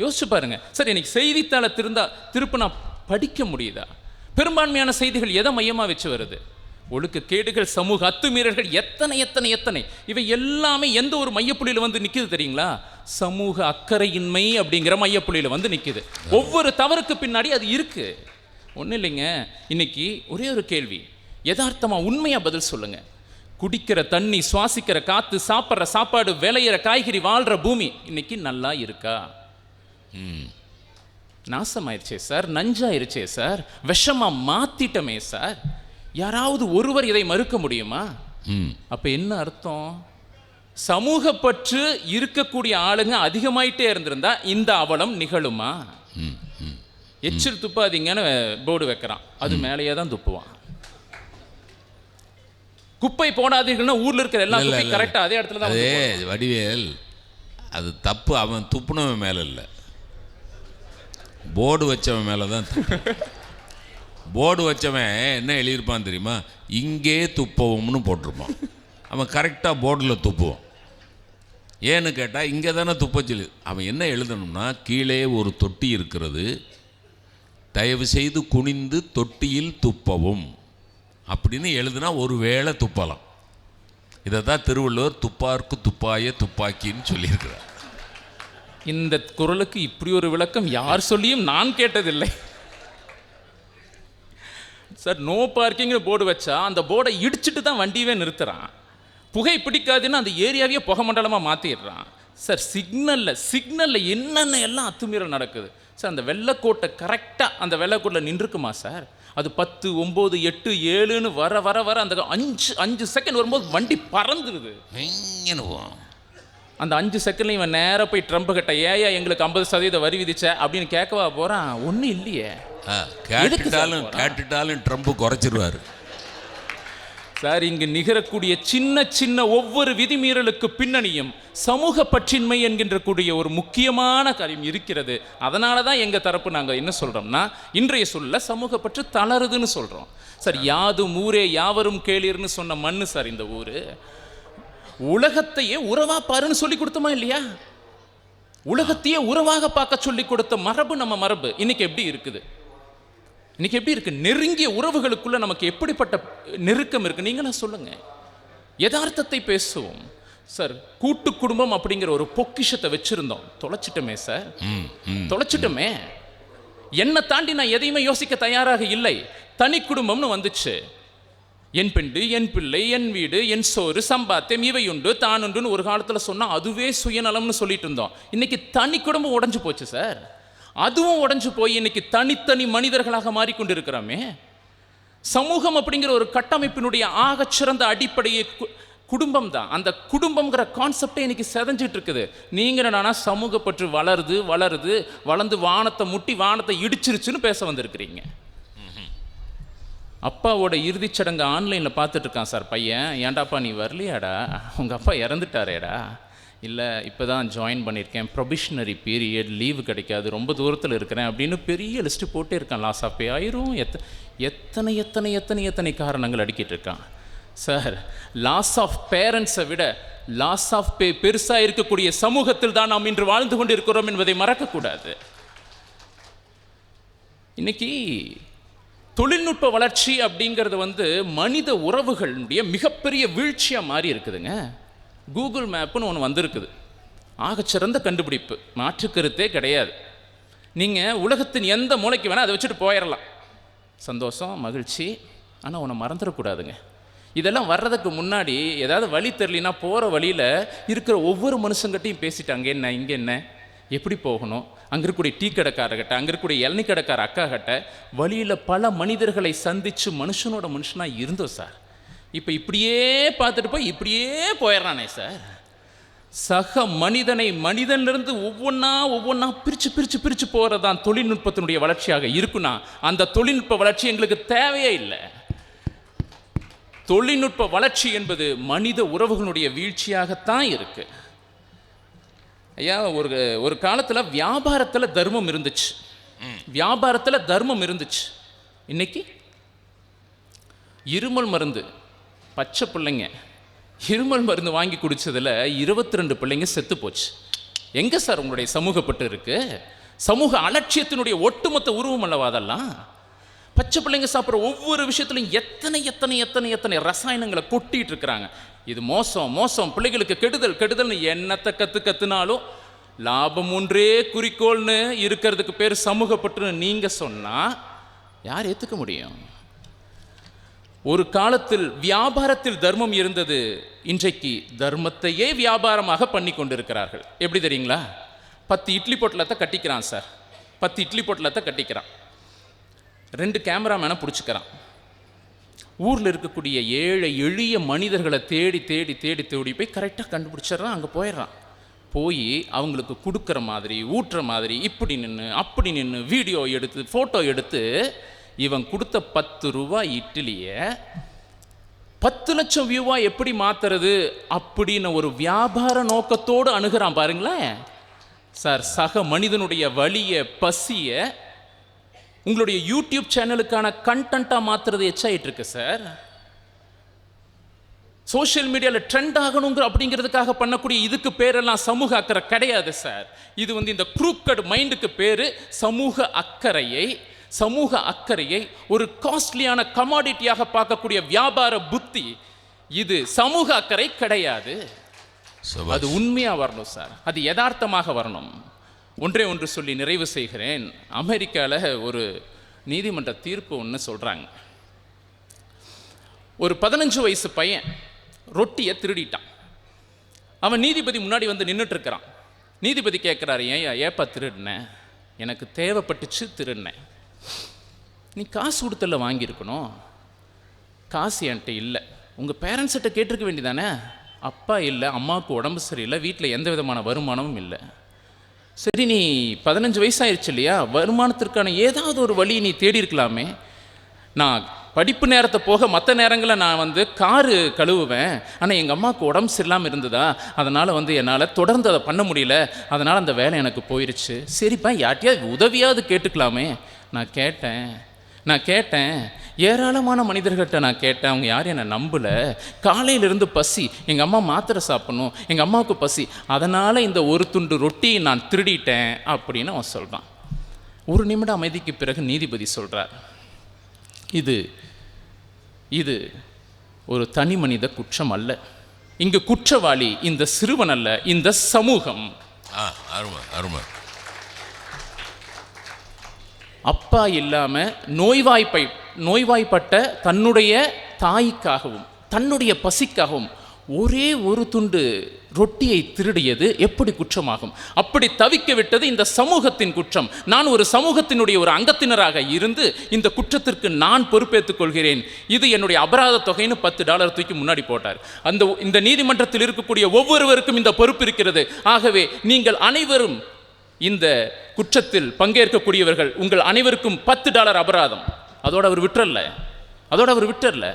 யோசிச்சு பாருங்க சார். இன்னைக்கு செய்தித்தாளை திருப்பினா படிக்க முடியுதா? பெரும்பான்மையான செய்திகள் எதை மையமாக வச்சு வருது? ஒழுக்கக்கேடுகள், சமூக அத்துமீறல்கள், எத்தனை எத்தனை எத்தனை. இவை எல்லாமே எந்த ஒரு மையப்புள்ளியில் வந்து நிற்குது தெரியுங்களா? சமூக அக்கறையின்மை அப்படிங்கிற மையப்புள்ளியில் வந்து நிற்குது. ஒவ்வொரு தவறுக்கு பின்னாடி அது இருக்கு. ஒன்றும் இல்லைங்க. இன்னைக்கு ஒரே ஒரு கேள்வி, யதார்த்தமாக உண்மையாக பதில் சொல்லுங்க. குடிக்கிற தண்ணி, சுவாசிக்கிற காற்று, சாப்பிட்ற சாப்பாடு, விளையிற காய்கறி, வாழ்கிற பூமி இன்னைக்கு நல்லா இருக்கா? நாசமாயிருச்சே சார், நஞ்சாயிருச்சே சார், விஷமா மாத்திட்டமே சார். யாராவது ஒருவர் இதை மறுக்க முடியுமா? அப்ப என்ன அர்த்தம்? சமூக பற்று இருக்கக்கூடிய ஆளுங்க அதிகமாயிட்டே இருந்திருந்தா இந்த அவலம் நிகழுமா? எச்சில் துப்பாதீங்கன்னு போர்டு வைக்கிறான், அது மேலேயே தான் துப்புவான். குப்பை போடாதீங்கன்னா ஊர்ல இருக்கிற எல்லா குப்பை கரெக்டா அதே இடத்துல தான். அதே வடிவேல், அது தப்பு அவன் துப்புனவன் மேல இல்லை, போர்டு வச்சவன் மேலே தான். போர்டு வச்சவன் என்ன எழுதியிருப்பான் தெரியுமா? இங்கே துப்பவும்னு போட்டிருப்பான். அவன் கரெக்டாக போர்டில் துப்புவான். ஏன்னு கேட்டால் இங்கே தானே துப்ப சொல்லு. அவன் என்ன எழுதணும்னா, கீழே ஒரு தொட்டி இருக்கிறது, தயவு செய்து குனிந்து தொட்டியில் துப்பவும் அப்படின்னு எழுதுனா ஒரு வேளை துப்பலாம். இதை தான் திருவள்ளுவர் துப்பார்க்கு துப்பாய துப்பாக்கின்னு சொல்லியிருக்கிறார். இந்த குறளுக்கு இப்படி ஒரு விளக்கம் யார் சொல்லியும் நான் கேட்டதில்லை சார். நோ பார்க்கிங்னு போர்டு வச்சா அந்த போர்டை இடிச்சிட்டு தான் வண்டியவே நிறுத்துறான். புகை பிடிக்காதுன்னு அந்த ஏரியாவையே புகை மண்டலமாக மாற்றிடுறான் சார். சிக்னலில் என்னென்ன எல்லாம் அத்துமீறல் நடக்குது சார். அந்த வெள்ளைக்கோட்டை கரெக்டாக அந்த வெள்ளைக்கோட்டில் நின்றுக்குமா சார்? அது 10, 9, 8, 7ன்னு வர வர வர அந்த 5 செகண்ட் வரும்போது வண்டி பறந்துடுது. அந்த 5 செகண்ட்ல இவன் நேராக போய் ட்ரம்ப் கிட்ட, ஏயா எங்களுக்கு 50% வரி விதிச்ச அப்படின்னு கேட்கவா போறான்? ஒன்றும் இல்லையே. கேட்டுட்டாலும் ட்ரம்ப் குறைச்சிருவாரு சார். இங்கு நிகழக்கூடிய சின்ன சின்ன ஒவ்வொரு விதிமீறலுக்கு பின்னணியும் சமூக பற்றின்மை என்கின்ற கூடிய ஒரு முக்கியமான காரியம் இருக்கிறது. அதனால தான் எங்க தரப்பு நாங்கள் என்ன சொல்றோம்னா, இன்றைய சொல்ல சமூக பற்று தளருதுன்னு சொல்றோம் சார். யாதும் ஊரே யாவரும் கேளீர்னு சொன்ன மண்ணு சார் இந்த ஊரு. உலகத்தையே உறவா பாருன்னு சொல்லி கொடுத்தோமா இல்லையா? உலகத்தையே உறவாக பார்க்க சொல்லி கொடுத்த மரபு நம்ம மரபு இன்னைக்கு எப்படி இருக்குது? இன்னைக்கு எப்படி இருக்கு? நெருங்கிய உறவுகளுக்குள்ள நமக்கு எப்படிப்பட்ட நெருக்கம் இருக்கு நீங்களா சொல்லுங்க. யதார்த்தத்தை பேசுவோம் சார். கூட்டு குடும்பம் அப்படிங்கிற ஒரு பொக்கிஷத்தை வச்சிருந்தோம், தொலைச்சிட்டோமே சார், தொலைச்சிட்டோமே. என்னை தாண்டி நான் எதையுமே யோசிக்க தயாராக இல்லை. தனி குடும்பம்னு வந்துச்சு. என் பெண்டு, என் பிள்ளை, என் வீடு, என் சோறு, சம்பாத்தியம், இவை உண்டு தான் உண்டுன்னு ஒரு காலத்தில் சொன்னால் அதுவே சுயநலம்னு சொல்லிட்டு இருந்தோம். இன்னைக்கு தனி குடும்பம் உடைஞ்சு போச்சு சார். அதுவும் உடைஞ்சு போய் இன்னைக்கு தனித்தனி மனிதர்களாக மாறிக்கொண்டு இருக்கிறோமே. சமூகம் அப்படிங்கிற ஒரு கட்டமைப்பினுடைய ஆகச்சிறந்த அடிப்படையை குடும்பம் தான். அந்த குடும்பம்ங்கிற கான்செப்டே இன்னைக்கு செதஞ்சிட்டு இருக்குது. நீங்க என்னன்னா சமூக பற்று வளருது வளருது வளர்ந்து வானத்தை முட்டி வானத்தை இடிச்சிருச்சுன்னு பேச வந்திருக்கிறீங்க. அப்பாவோட இறுதிச்சடங்கு ஆன்லைனில் பார்த்துட்டு இருக்கான் சார் பையன். ஏண்டாப்பா நீ வரலையாடா? உங்கள் அப்பா இறந்துட்டாரேடா? இல்லை இப்போ தான் ஜாயின் பண்ணியிருக்கேன், ப்ரொபிஷனரி பீரியட், லீவு கிடைக்காது, ரொம்ப தூரத்தில் இருக்கிறேன் அப்படின்னு பெரிய லிஸ்ட்டு போட்டே இருக்கான். லாஸ் ஆஃப் பே ஆயிரும், எத்தனை எத்தனை எத்தனை எத்தனை காரணங்கள் அடிக்கிட்டு இருக்கான் சார். லாஸ் ஆஃப் பேரண்ட்ஸை விட லாஸ் ஆஃப் பே பெருசாக இருக்கக்கூடிய சமூகத்தில் தான் நாம் இன்று வாழ்ந்து கொண்டு இருக்கிறோம் என்பதை மறக்கக்கூடாது. இன்னைக்கு தொழில்நுட்ப வளர்ச்சி அப்படிங்கிறது மனித உறவுகளுடைய மிகப்பெரிய வீழ்ச்சியாக மாறி இருக்குதுங்க. கூகுள் மேப்புன்னு ஒன்று வந்திருக்குது, ஆகச்சிறந்த கண்டுபிடிப்பு, மாற்றுக்கருத்தே கிடையாது. நீங்கள் உலகத்தின் எந்த மூலைக்கு வேணால் அதை வச்சுட்டு போயிடலாம், சந்தோஷம் மகிழ்ச்சி. ஆனால் உன்னை மறந்துடக்கூடாதுங்க. இதெல்லாம் வர்றதுக்கு முன்னாடி ஏதாவது வழி தெரியலனா போகிற வழியில் இருக்கிற ஒவ்வொரு மனுஷங்கிட்டையும் பேசிட்டாங்க, என்ன இங்கே என்ன எப்படி போகணும், அங்கே இருக்கக்கூடிய டீ கடைக்காரர்கிட்ட, அங்கே இருக்கக்கூடிய இளநீ கடைக்கார அக்கா கிட்ட, வழியில் பல மனிதர்களை சந்தித்து மனுஷனோட மனுஷனாக இருந்தோம் சார். இப்போ இப்படியே பார்த்துட்டு போய் இப்படியே போயிடறானே சார். சக மனிதனை மனிதனிலிருந்து ஒவ்வொன்றா பிரித்து போகிறதான் தொழில்நுட்பத்தினுடைய வளர்ச்சியாக இருக்குன்னா அந்த தொழில்நுட்ப வளர்ச்சி எங்களுக்கு தேவையே இல்லை. தொழில்நுட்ப வளர்ச்சி என்பது மனித உறவுகளுடைய வீழ்ச்சியாகத்தான் இருக்கு. ஐயா, ஒரு காலத்தில் வியாபாரத்தில் தர்மம் இருந்துச்சு, வியாபாரத்தில் தர்மம் இருந்துச்சு. இன்னைக்கு இருமல் மருந்து, பச்சை பிள்ளைங்க இருமல் மருந்து வாங்கி குடிச்சதில் 22 பிள்ளைங்க செத்து போச்சு. எங்கே சார் உங்களுடைய சமூகப்பட்டு இருக்கு? சமூக அலட்சியத்தினுடைய ஒட்டுமொத்த உருவம் அல்லவா அதெல்லாம்? பச்சை பிள்ளைங்க சாப்பிட்ற ஒவ்வொரு விஷயத்துலையும் எத்தனை எத்தனை எத்தனை எத்தனை ரசாயனங்களை கொட்டிட்டு இருக்கிறாங்க. இது மோசம் மோசம், பிள்ளைகளுக்கு கெடுதல் கெடுதல்னு என்னத்தை கற்றுனாலும் லாபம் ஒன்றே குறிக்கோள்னு இருக்கிறதுக்கு பேர் சமூகப்பட்டுன்னு நீங்கள் சொன்னால் யார் ஏற்றுக்க முடியும்? ஒரு காலத்தில் வியாபாரத்தில் தர்மம் இருந்தது, இன்றைக்கு தர்மத்தையே வியாபாரமாக பண்ணி கொண்டிருக்கிறார்கள். எப்படி தெரியுங்களா? 10 இட்லி பொட்டலத்தை கட்டிக்கிறான் சார், 10 இட்லி பொட்டலத்தை கட்டிக்கிறான், 2 கேமராமேனை பிடிச்சிக்கிறான். ஊரில் இருக்கக்கூடிய ஏழை எளிய மனிதர்களை தேடி தேடி தேடி தேடி போய் கரெக்டாக கண்டுபிடிச்சிட்றான். அங்கே போயிடுறான். போய் அவங்களுக்கு கொடுக்குற மாதிரி ஊட்டுற மாதிரி இப்படி நின்று அப்படி நின்று வீடியோ எடுத்து ஃபோட்டோ எடுத்து இவன் கொடுத்த 10 ரூபாய் இட்லியை 10 லட்சம் வியூவா எப்படி மாத்துறது அப்படின்னு ஒரு வியாபார நோக்கத்தோடு அணுகிறான். பாருங்களேன் சார், சக மனிதனுடைய வலிய பசிய உங்களுடைய யூடியூப் சேனலுக்கான கண்டென்ட்டாக மாத்துறது எச்சாயிட்டு இருக்கு சார். சோஷியல் மீடியாவில் ட்ரெண்ட் ஆகணுங்கிற அப்படிங்கிறதுக்காக பண்ணக்கூடிய இதுக்கு பேரெல்லாம் சமூக அக்கறை கிடையாது சார். இது இந்த க்ரூக்கட் மைண்டுக்கு பேர் சமூக அக்கறையை. சமூக அக்கறையை ஒரு காஸ்ட்லியான கமாடிட்டியாக பார்க்கக்கூடிய வியாபார புத்தி. இது சமூக அக்கறை கிடையாது. அது உண்மையாக வரணும் சார், அது யதார்த்தமாக வரணும். ஒன்றே ஒன்று சொல்லி நிறைவு செய்கிறேன். அமெரிக்காவில் ஒரு நீதிமன்ற தீர்ப்பு ஒன்று சொல்கிறாங்க. ஒரு 15 வயசு பையன் ரொட்டியை திருடிட்டான். அவன் நீதிபதி முன்னாடி நின்றுட்டு இருக்கிறான். நீதிபதி கேட்குறாரு, ஏப்பா திருடினேன்? எனக்கு தேவைப்பட்டுச்சு திருடினேன். நீ காசு கொடுத்தல வாங்கியிருக்கணும், காசு என்கிட்ட இல்லை. உங்கள் பேரண்ட்ஸ்கிட்ட கேட்டிருக்க வேண்டியதானே? அப்பா இல்லை, அம்மாவுக்கு உடம்பு சரியில்லை, வீட்டில் எந்த விதமான வருமானமும் இல்லை. சரி, நீ 15 வயசாயிருச்சு இல்லையா, வருமானத்திற்கான ஏதாவது ஒரு வழி நீ தேடி இருக்கலாமே. நான் படிப்பு நேரத்தை போக மற்ற நேரங்களில் நான் காரு கழுவுவேன், ஆனால் எங்கள் அம்மாவுக்கு உடம்பு சரியில்லாமல் இருந்ததா, அதனால் என்னால் தொடர்ந்து அதை பண்ண முடியல, அதனால் அந்த வேலை எனக்கு போயிடுச்சு. சரிப்பா, யார்ட்டையாவது உதவியாவது கேட்டுக்கலாமே. நான் கேட்டேன் ஏராளமான மனிதர்கிட்ட நான் கேட்டேன். அவங்க யாரும் என்னை நம்பலை. காலையிலிருந்து பசி, எங்கள் அம்மா மாத்திரை சாப்பிடணும், எங்கள் அம்மாவுக்கு பசி, அதனால் இந்த ஒரு துண்டு ரொட்டியை நான் திருடிட்டேன் அப்படின்னு அவன் சொல்கிறான். ஒரு நிமிட அமைதிக்கு பிறகு நீதிபதி சொல்கிறார், இது ஒரு தனி மனித குற்றம் அல்ல. இங்கு குற்றவாளி இந்த சிறுவன் அல்ல, இந்த சமூகம். அப்பா இல்லாம நோய்வாய்ப்பட்ட தன்னுடைய தாய்க்காகவும் தன்னுடைய பசிக்காகவும் ஒரே ஒரு துண்டு ரொட்டியை திருடியது எப்படி குற்றமாகும்? அப்படி தவிக்க விட்டது இந்த சமூகத்தின் குற்றம். நான் ஒரு சமூகத்தினுடைய ஒரு அங்கத்தினராக இருந்து இந்த குற்றத்திற்கு நான் பொறுப்பேற்றுக் கொள்கிறேன். இது என்னுடைய அபராத தொகைன்னு $10 தூக்கி முன்னாடி போட்டார். இந்த நீதிமன்றத்தில் இருக்கக்கூடிய ஒவ்வொருவருக்கும் இந்த பொறுப்பு இருக்கிறது. ஆகவே நீங்கள் அனைவரும் இந்த குற்றத்தில் பங்கேற்கக்கூடியவர்கள், உங்கள் அனைவருக்கும் $10 அபராதம். அதோடு அவர் விட்டுறல.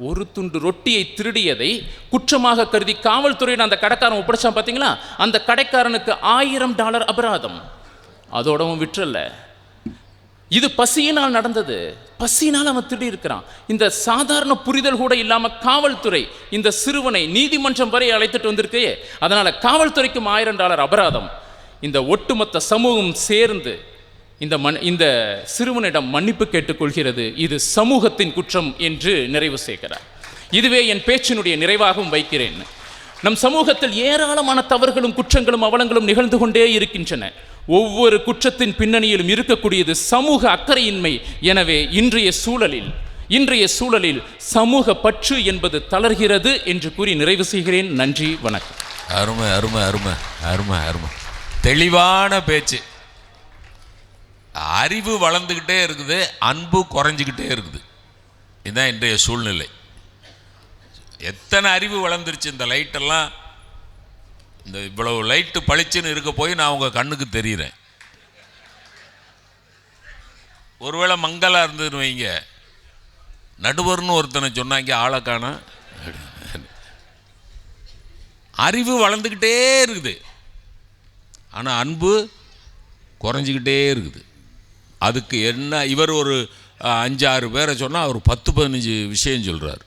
ஒரு துண்டு ரொட்டியை திருடியதை குற்றமாக கருதி காவல்துறையிடம் அந்த கடைக்காரன் ஒப்படைச்சான் பார்த்தீங்களா, அந்த கடைக்காரனுக்கு $1000 அபராதம். அதோடவும் விட்டுறல. இது பசியினால் நடந்தது, பசியினால் அவன் திருடி இருக்கிறான். இந்த சாதாரண புரிதல் கூட இல்லாமல் காவல்துறை இந்த சிறுவனை நீதிமன்றம் வரை அழைத்துட்டு வந்திருக்கே, அதனால காவல்துறைக்கும் $1000 அபராதம். இந்த ஒட்டுமொத்த சமூகம் சேர்ந்து இந்த சிறுவனிடம் மன்னிப்பு கேட்டுக்கொள்கிறது. இது சமூகத்தின் குற்றம் என்று நிறைவு செய்கிறார். இதுவே என் பேச்சினுடைய நிறைவாகவும் வைக்கிறேன். நம் சமூகத்தில் ஏராளமான தவறுகளும் குற்றங்களும் அவலங்களும் நிகழ்ந்து கொண்டே இருக்கின்றன. ஒவ்வொரு குற்றத்தின் பின்னணியிலும் இருக்கக்கூடியது சமூக அக்கறையின்மை. எனவே இன்றைய சூழலில் சமூக பற்று என்பது தளர்கிறது என்று கூறி நிறைவு செய்கிறேன். நன்றி, வணக்கம். அருமை அருமை அருமை அருமை அருமை, தெளிவான பேச்சு. அறிவு வளர்ந்துக்கிட்டே இருக்குது, அன்பு குறைஞ்சிக்கிட்டே இருக்குது. இதுதான் இன்றைய சூழ்நிலை. எத்தனை அறிவு வளர்ந்துருச்சு, இந்த லைட்டெல்லாம் இந்த இவ்வளவு லைட்டு பளிச்சுன்னு இருக்க போய் நான் உங்கள் கண்ணுக்கு தெரிகிறேன். ஒருவேளை மங்கலாக இருந்ததுன்னு வைங்க, நடுவர்னு ஒருத்தனை சொன்னாங்க, ஆளை காண. அறிவு வளர்ந்துக்கிட்டே இருக்குது, ஆனால் அன்பு குறைஞ்சிக்கிட்டே இருக்குது. அதுக்கு என்ன, இவர் ஒரு 5-6 பேரை சொன்னால் அவர் 10-15 விஷயம் சொல்கிறார்.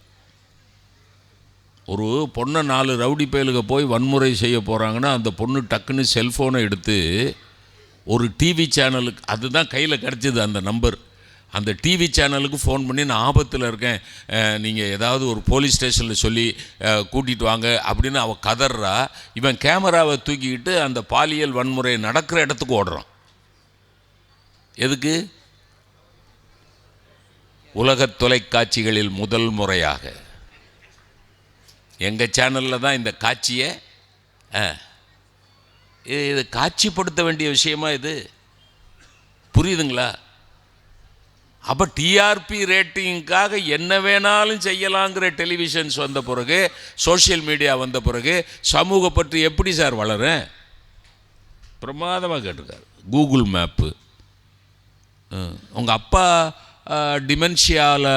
ஒரு பொண்ணை 4 ரவுடி பயலுக போய் வன்முறை செய்ய போகிறாங்கன்னா அந்த பொண்ணு டக்குன்னு செல்ஃபோனை எடுத்து ஒரு டிவி சேனலுக்கு, அதுதான் கையில் கிடச்சிது அந்த நம்பர், அந்த டிவி சேனலுக்கு ஃபோன் பண்ணி நான் ஆபத்தில் இருக்கேன், நீங்கள் ஏதாவது ஒரு போலீஸ் ஸ்டேஷனில் சொல்லி கூட்டிகிட்டு வாங்க அப்படின்னு அவள் கதறா. இவன் கேமராவை தூக்கிக்கிட்டு அந்த பாலியல் வன்முறை நடக்கிற இடத்துக்கு ஓடுறான். எதுக்கு? உலகத் தொலைக்காட்சிகளில் முதல் முறையாக எங்கள் சேனலில் தான் இந்த காட்சியை இது காட்சிப்படுத்த வேண்டிய விஷயமா இது? புரியுதுங்களா? அப்போ டிஆர்பி ரேட்டிங்காக என்ன வேணாலும் செய்யலாங்கிற டெலிவிஷன்ஸ் வந்த பிறகு, சோஷியல் மீடியா வந்த பிறகு சமூக பற்றி எப்படி சார் வளரும்? பிரமாதமாக கேட்டிருக்காரு. Google map. உங்கள் அப்பா டிமென்ஷியாவில்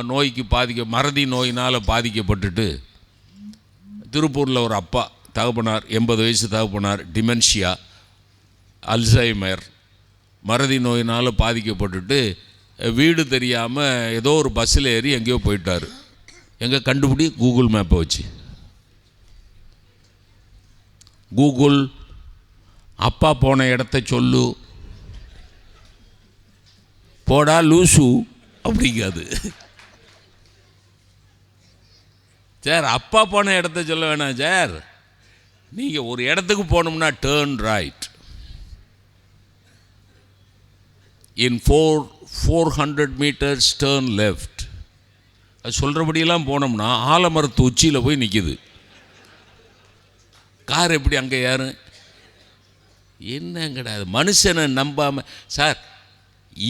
நோய்க்கு மறதி நோயினால் பாதிக்கப்பட்டுட்டு திருப்பூரில் ஒரு அப்பா தகப்பனார், 80 வயசு தகப்பனார், டிமென்ஷியா, அல்சைமர், மறதி நோயினால் பாதிக்கப்பட்டுட்டு வீடு தெரியாமல் ஏதோ ஒரு பஸ்ஸில் ஏறி எங்கேயோ போயிட்டார். எங்கே கண்டுபிடி? கூகுள் மேப்பை வச்சு. கூகுள் அப்பா போன இடத்த சொல்லு, போடா லூசு அப்படிங்காது. சார் அப்பா போன இடத்த சொல்ல வேணாம் சார், நீங்கள் ஒரு இடத்துக்கு போகணும்னா டேர்ன் ரைட், இன் 400 meters டேர்ன் லெஃப்ட், அது சொல்கிறபடியெல்லாம் போனோம்னா ஆலமரத்து உச்சியில் போய் நிற்கிது. கார் எப்படி அங்கே யாரும் என்ன கிடையாது. மனுஷனை நம்பாமல் சார்,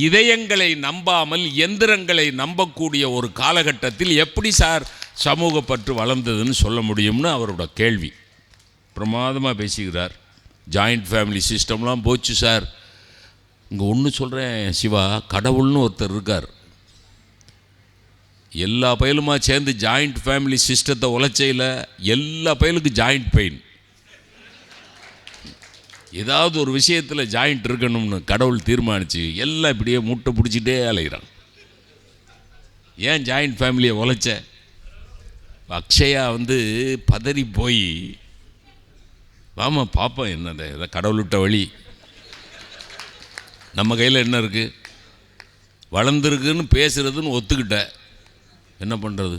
இதயங்களை நம்பாமல் எந்திரங்களை நம்பக்கூடிய ஒரு காலகட்டத்தில் எப்படி சார் சமூக பற்று வளர்ந்ததுன்னு சொல்ல முடியும்னு அவரோட கேள்வி. பிரமாதமாக பேசுகிறார். ஜாயிண்ட் ஃபேமிலி சிஸ்டம்லாம் போச்சு சார். இங்கே ஒன்று சொல்கிறேன் சிவா, கடவுள்னு ஒருத்தர் இருக்கார். எல்லா பயலுமா சேர்ந்து ஜாயிண்ட் ஃபேமிலி சிஸ்டத்தை உழைச்சையில் எல்லா பயலுக்கும் ஜாயிண்ட் பெயின். ஏதாவது ஒரு விஷயத்தில் ஜாயிண்ட் இருக்கணும்னு கடவுள் தீர்மானிச்சு எல்லாம் இப்படியே முட்டை பிடிச்சிட்டே அலைகிறான். ஏன் ஜாயிண்ட் ஃபேமிலியை உழைச்ச? அக்ஷயா பதறி போய் வாமா பார்ப்போம் என்னது, இதை கடவுள் விட்ட வழி, நம்ம கையில் என்ன இருக்குது, வளர்ந்துருக்குன்னு பேசுகிறதுன்னு ஒத்துக்கிட்ட, என்ன பண்ணுறது?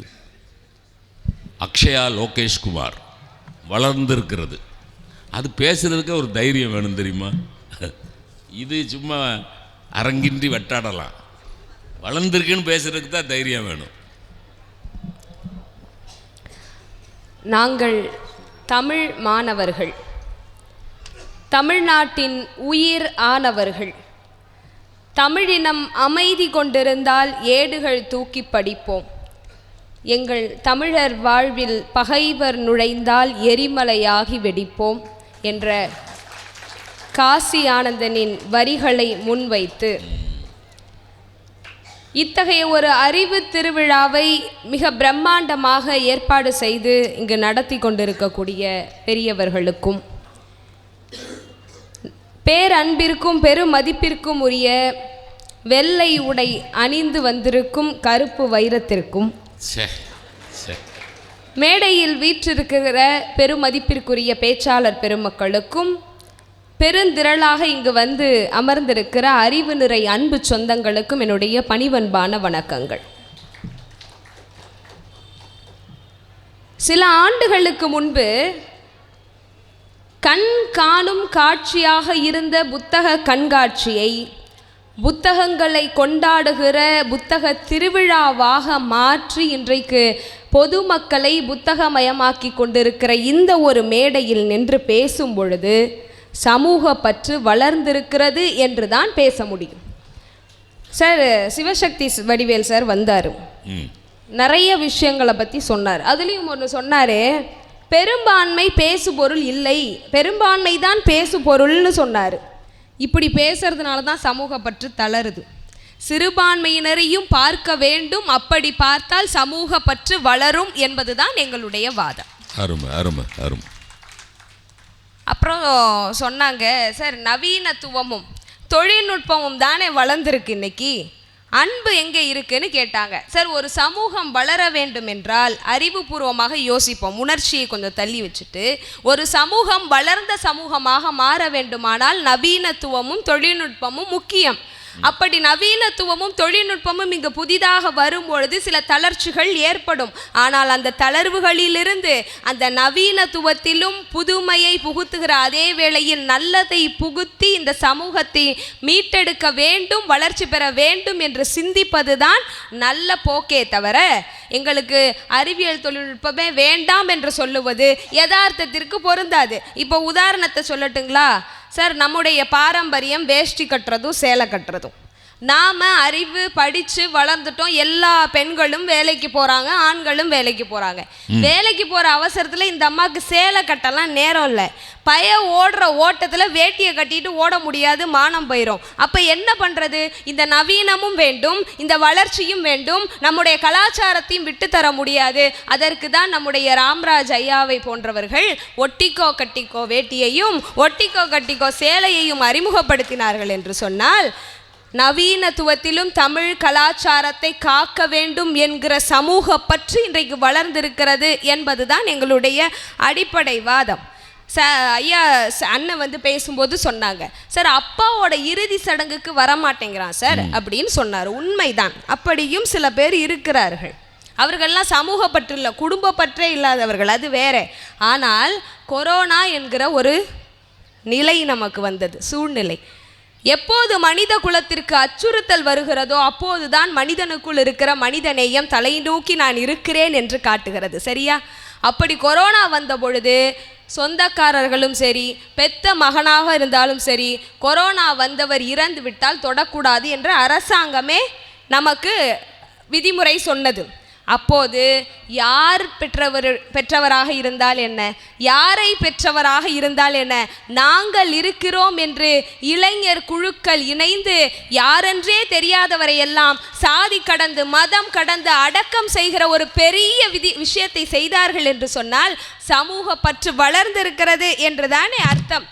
அக்ஷயா லோகேஷ்குமார் வளர்ந்துருக்கிறது, அது பேசுகிறதுக்கு ஒரு தைரியம் வேணும் தெரியுமா? இது சும்மா அரங்கின்றி வெட்டாடலாம், வளர்ந்துருக்குன்னு பேசுகிறதுக்கு தான் தைரியம் வேணும். நாங்கள் தமிழ் மாணவர்கள், தமிழ்நாட்டின் உயிர் ஆனவர்கள். தமிழினம் அமைதி கொண்டிருந்தால் ஏடுகள் தூக்கி படிப்போம். எங்கள் தமிழர் வாழ்வில் பகைவர் நுழைந்தால் எரிமலையாகி வெடிப்போம் என்ற காசி ஆனந்தனின் வரிகளை முன்வைத்து இத்தகைய ஒரு அறிவு திருவிழாவை மிக பிரம்மாண்டமாக ஏற்பாடு செய்து இங்கு நடத்தி கொண்டிருக்கக்கூடிய பெரியவர்களுக்கும் பேரன்பிற்கும் பெருமதிப்பிற்கும் உரிய வெள்ளை உடை அணிந்து வந்திருக்கும் கருப்பு வைரத்திற்கும் மேடையில் வீற்றிருக்கிற பெருமதிப்பிற்குரிய பேச்சாளர் பெருமக்களுக்கும் பெருந்திரளாக இங்கு வந்து அமர்ந்திருக்கிற அறிவு நிறை அன்பு சொந்தங்களுக்கும் என்னுடைய பணிவன்பான வணக்கங்கள். சில ஆண்டுகளுக்கு முன்பு கண் காணும் காட்சியாக இருந்த புத்தக கண்காட்சியை புத்தகங்களை கொண்டாடுகிற புத்தக திருவிழாவாக மாற்றி இன்றைக்கு பொதுமக்களை புத்தகமயமாக்கி கொண்டிருக்கிற இந்த ஒரு மேடையில் நின்று பேசும் பொழுது சமூக பற்று வளர்ந்திருக்கிறது என்று தான் பேச முடியும். சார் சிவசக்தி வடிவேல் சார் வந்தார், நிறைய விஷயங்களை பற்றி சொன்னார். அதுலேயும் ஒன்று சொன்னார், பெரும்பான்மை பேசுபொருள் இல்லை, பெரும்பான்மை தான் பேசுபொருள்னு சொன்னார். இப்படி பேசுறதுனால தான் சமூக பற்று தளருது. சிறுபான்மையினரையும் பார்க்க வேண்டும், அப்படி பார்த்தால் சமூக பற்று வளரும் என்பதுதான் எங்களுடைய வாதம். அருமை அருமை அருமை. அப்புறம் சொன்னாங்க, சார் நவீனத்துவமும் தொழில்நுட்பமும் தானே வளர்ந்துருக்கு, இன்னைக்கு அன்பு எங்கே இருக்குன்னு கேட்டாங்க. சார் ஒரு சமூகம் வளர வேண்டும் என்றால் அறிவுபூர்வமாக யோசிப்போம், உணர்ச்சியை கொஞ்சம் தள்ளி வச்சுட்டு. ஒரு சமூகம் வளர்ந்த சமூகமாக மாற வேண்டுமானால் நவீனத்துவமும் தொழில்நுட்பமும் முக்கியம். அப்படி நவீனத்துவமும் தொழில்நுட்பமும் இங்கு புதிதாக வரும்பொழுது சில தளர்ச்சிகள் ஏற்படும். ஆனால் அந்த தளர்வுகளிலிருந்து அந்த நவீனத்துவத்திலும் புதுமையை புகுத்துகிற அதே வேளையில் நல்லதை புகுத்தி இந்த சமூகத்தை மீட்டெடுக்க வேண்டும், வளர்ச்சி பெற வேண்டும் என்று சிந்திப்பதுதான் நல்ல போக்கே தவிர எங்களுக்கு அறிவியல் தொழில்நுட்பமே வேண்டாம் என்று சொல்லுவது யதார்த்தத்திற்கு பொருந்தாது. இப்போ உதாரணத்தை சொல்லட்டுங்களா சார், நம்முடைய பாரம்பரியம் வேஷ்டி கட்டுறதும் சேலை கட்டுறதும். நாம் அறிவு படித்து வளர்ந்துட்டோம், எல்லா பெண்களும் வேலைக்கு போகிறாங்க, ஆண்களும் வேலைக்கு போகிறாங்க. வேலைக்கு போகிற அவசரத்தில் இந்த அம்மாவுக்கு சேலை கட்டலாம் நேரம் இல்லை, ஓடுற ஓட்டத்தில் வேட்டியை கட்டிட்டு ஓட முடியாது, மானம் போயிடும். அப்போ என்ன பண்ணுறது? இந்த நவீனமும் வேண்டும், இந்த வளர்ச்சியும் வேண்டும், நம்முடைய கலாச்சாரத்தையும் விட்டு தர முடியாது. அதற்கு தான் நம்முடைய ராம்ராஜ் ஐயாவை போன்றவர்கள் ஒட்டிக்கோ கட்டிக்கோ வேட்டியையும் ஒட்டிக்கோ கட்டிக்கோ சேலையையும் அறிமுகப்படுத்தினார்கள் என்று சொன்னால், நவீனத்துவத்திலும் தமிழ் கலாச்சாரத்தை காக்க வேண்டும் என்கிற சமூக பற்று இன்றைக்கு வளர்ந்திருக்கிறது என்பதுதான் எங்களுடைய அடிப்படை வாதம். ஐயா அண்ணன் பேசும்போது சொன்னாங்க, சார் அப்பாவோட இறுதி சடங்குக்கு வரமாட்டேங்கிறான் சார் அப்படின்னு சொன்னார். உண்மைதான், அப்படியும் சில பேர் இருக்கிறார்கள். அவர்கள்லாம் சமூக பற்று இல்லை, குடும்ப பற்றே இல்லாதவர்கள், அது வேற. ஆனால் கொரோனா என்கிற ஒரு நிலை நமக்கு வந்தது, சூழ்நிலை. எப்போது மனித குலத்திற்கு அச்சுறுத்தல் வருகிறதோ அப்போதுதான் மனிதனுக்குள் இருக்கிற மனிதநேயம் தலை நோக்கி நான் இருக்கிறேன் என்று காட்டுகிறது, சரியா? அப்படி கொரோனா வந்த பொழுது சொந்தக்காரர்களும் சரி, பெத்த மகனாக இருந்தாலும் சரி, கொரோனா வந்தவர் இறந்து விட்டால் தொடக்கூடாது என்று அரசாங்கமே நமக்கு விதிமுறை சொன்னது. அப்போது யார் பெற்றவராக இருந்தால் என்ன, யாரை பெற்றவராக இருந்தால் என்ன, நாங்கள் இருக்கிறோம் என்று இளைஞர் குழுக்கள் இணைந்து யாரென்றே தெரியாதவரை எல்லாம் சாதி கடந்து மதம் கடந்து அடக்கம் செய்கிற ஒரு பெரிய விஷயத்தை செய்தார்கள் என்று சொன்னால் சமூக பற்று வளர்ந்திருக்கிறது என்றுதானே அர்த்தம்.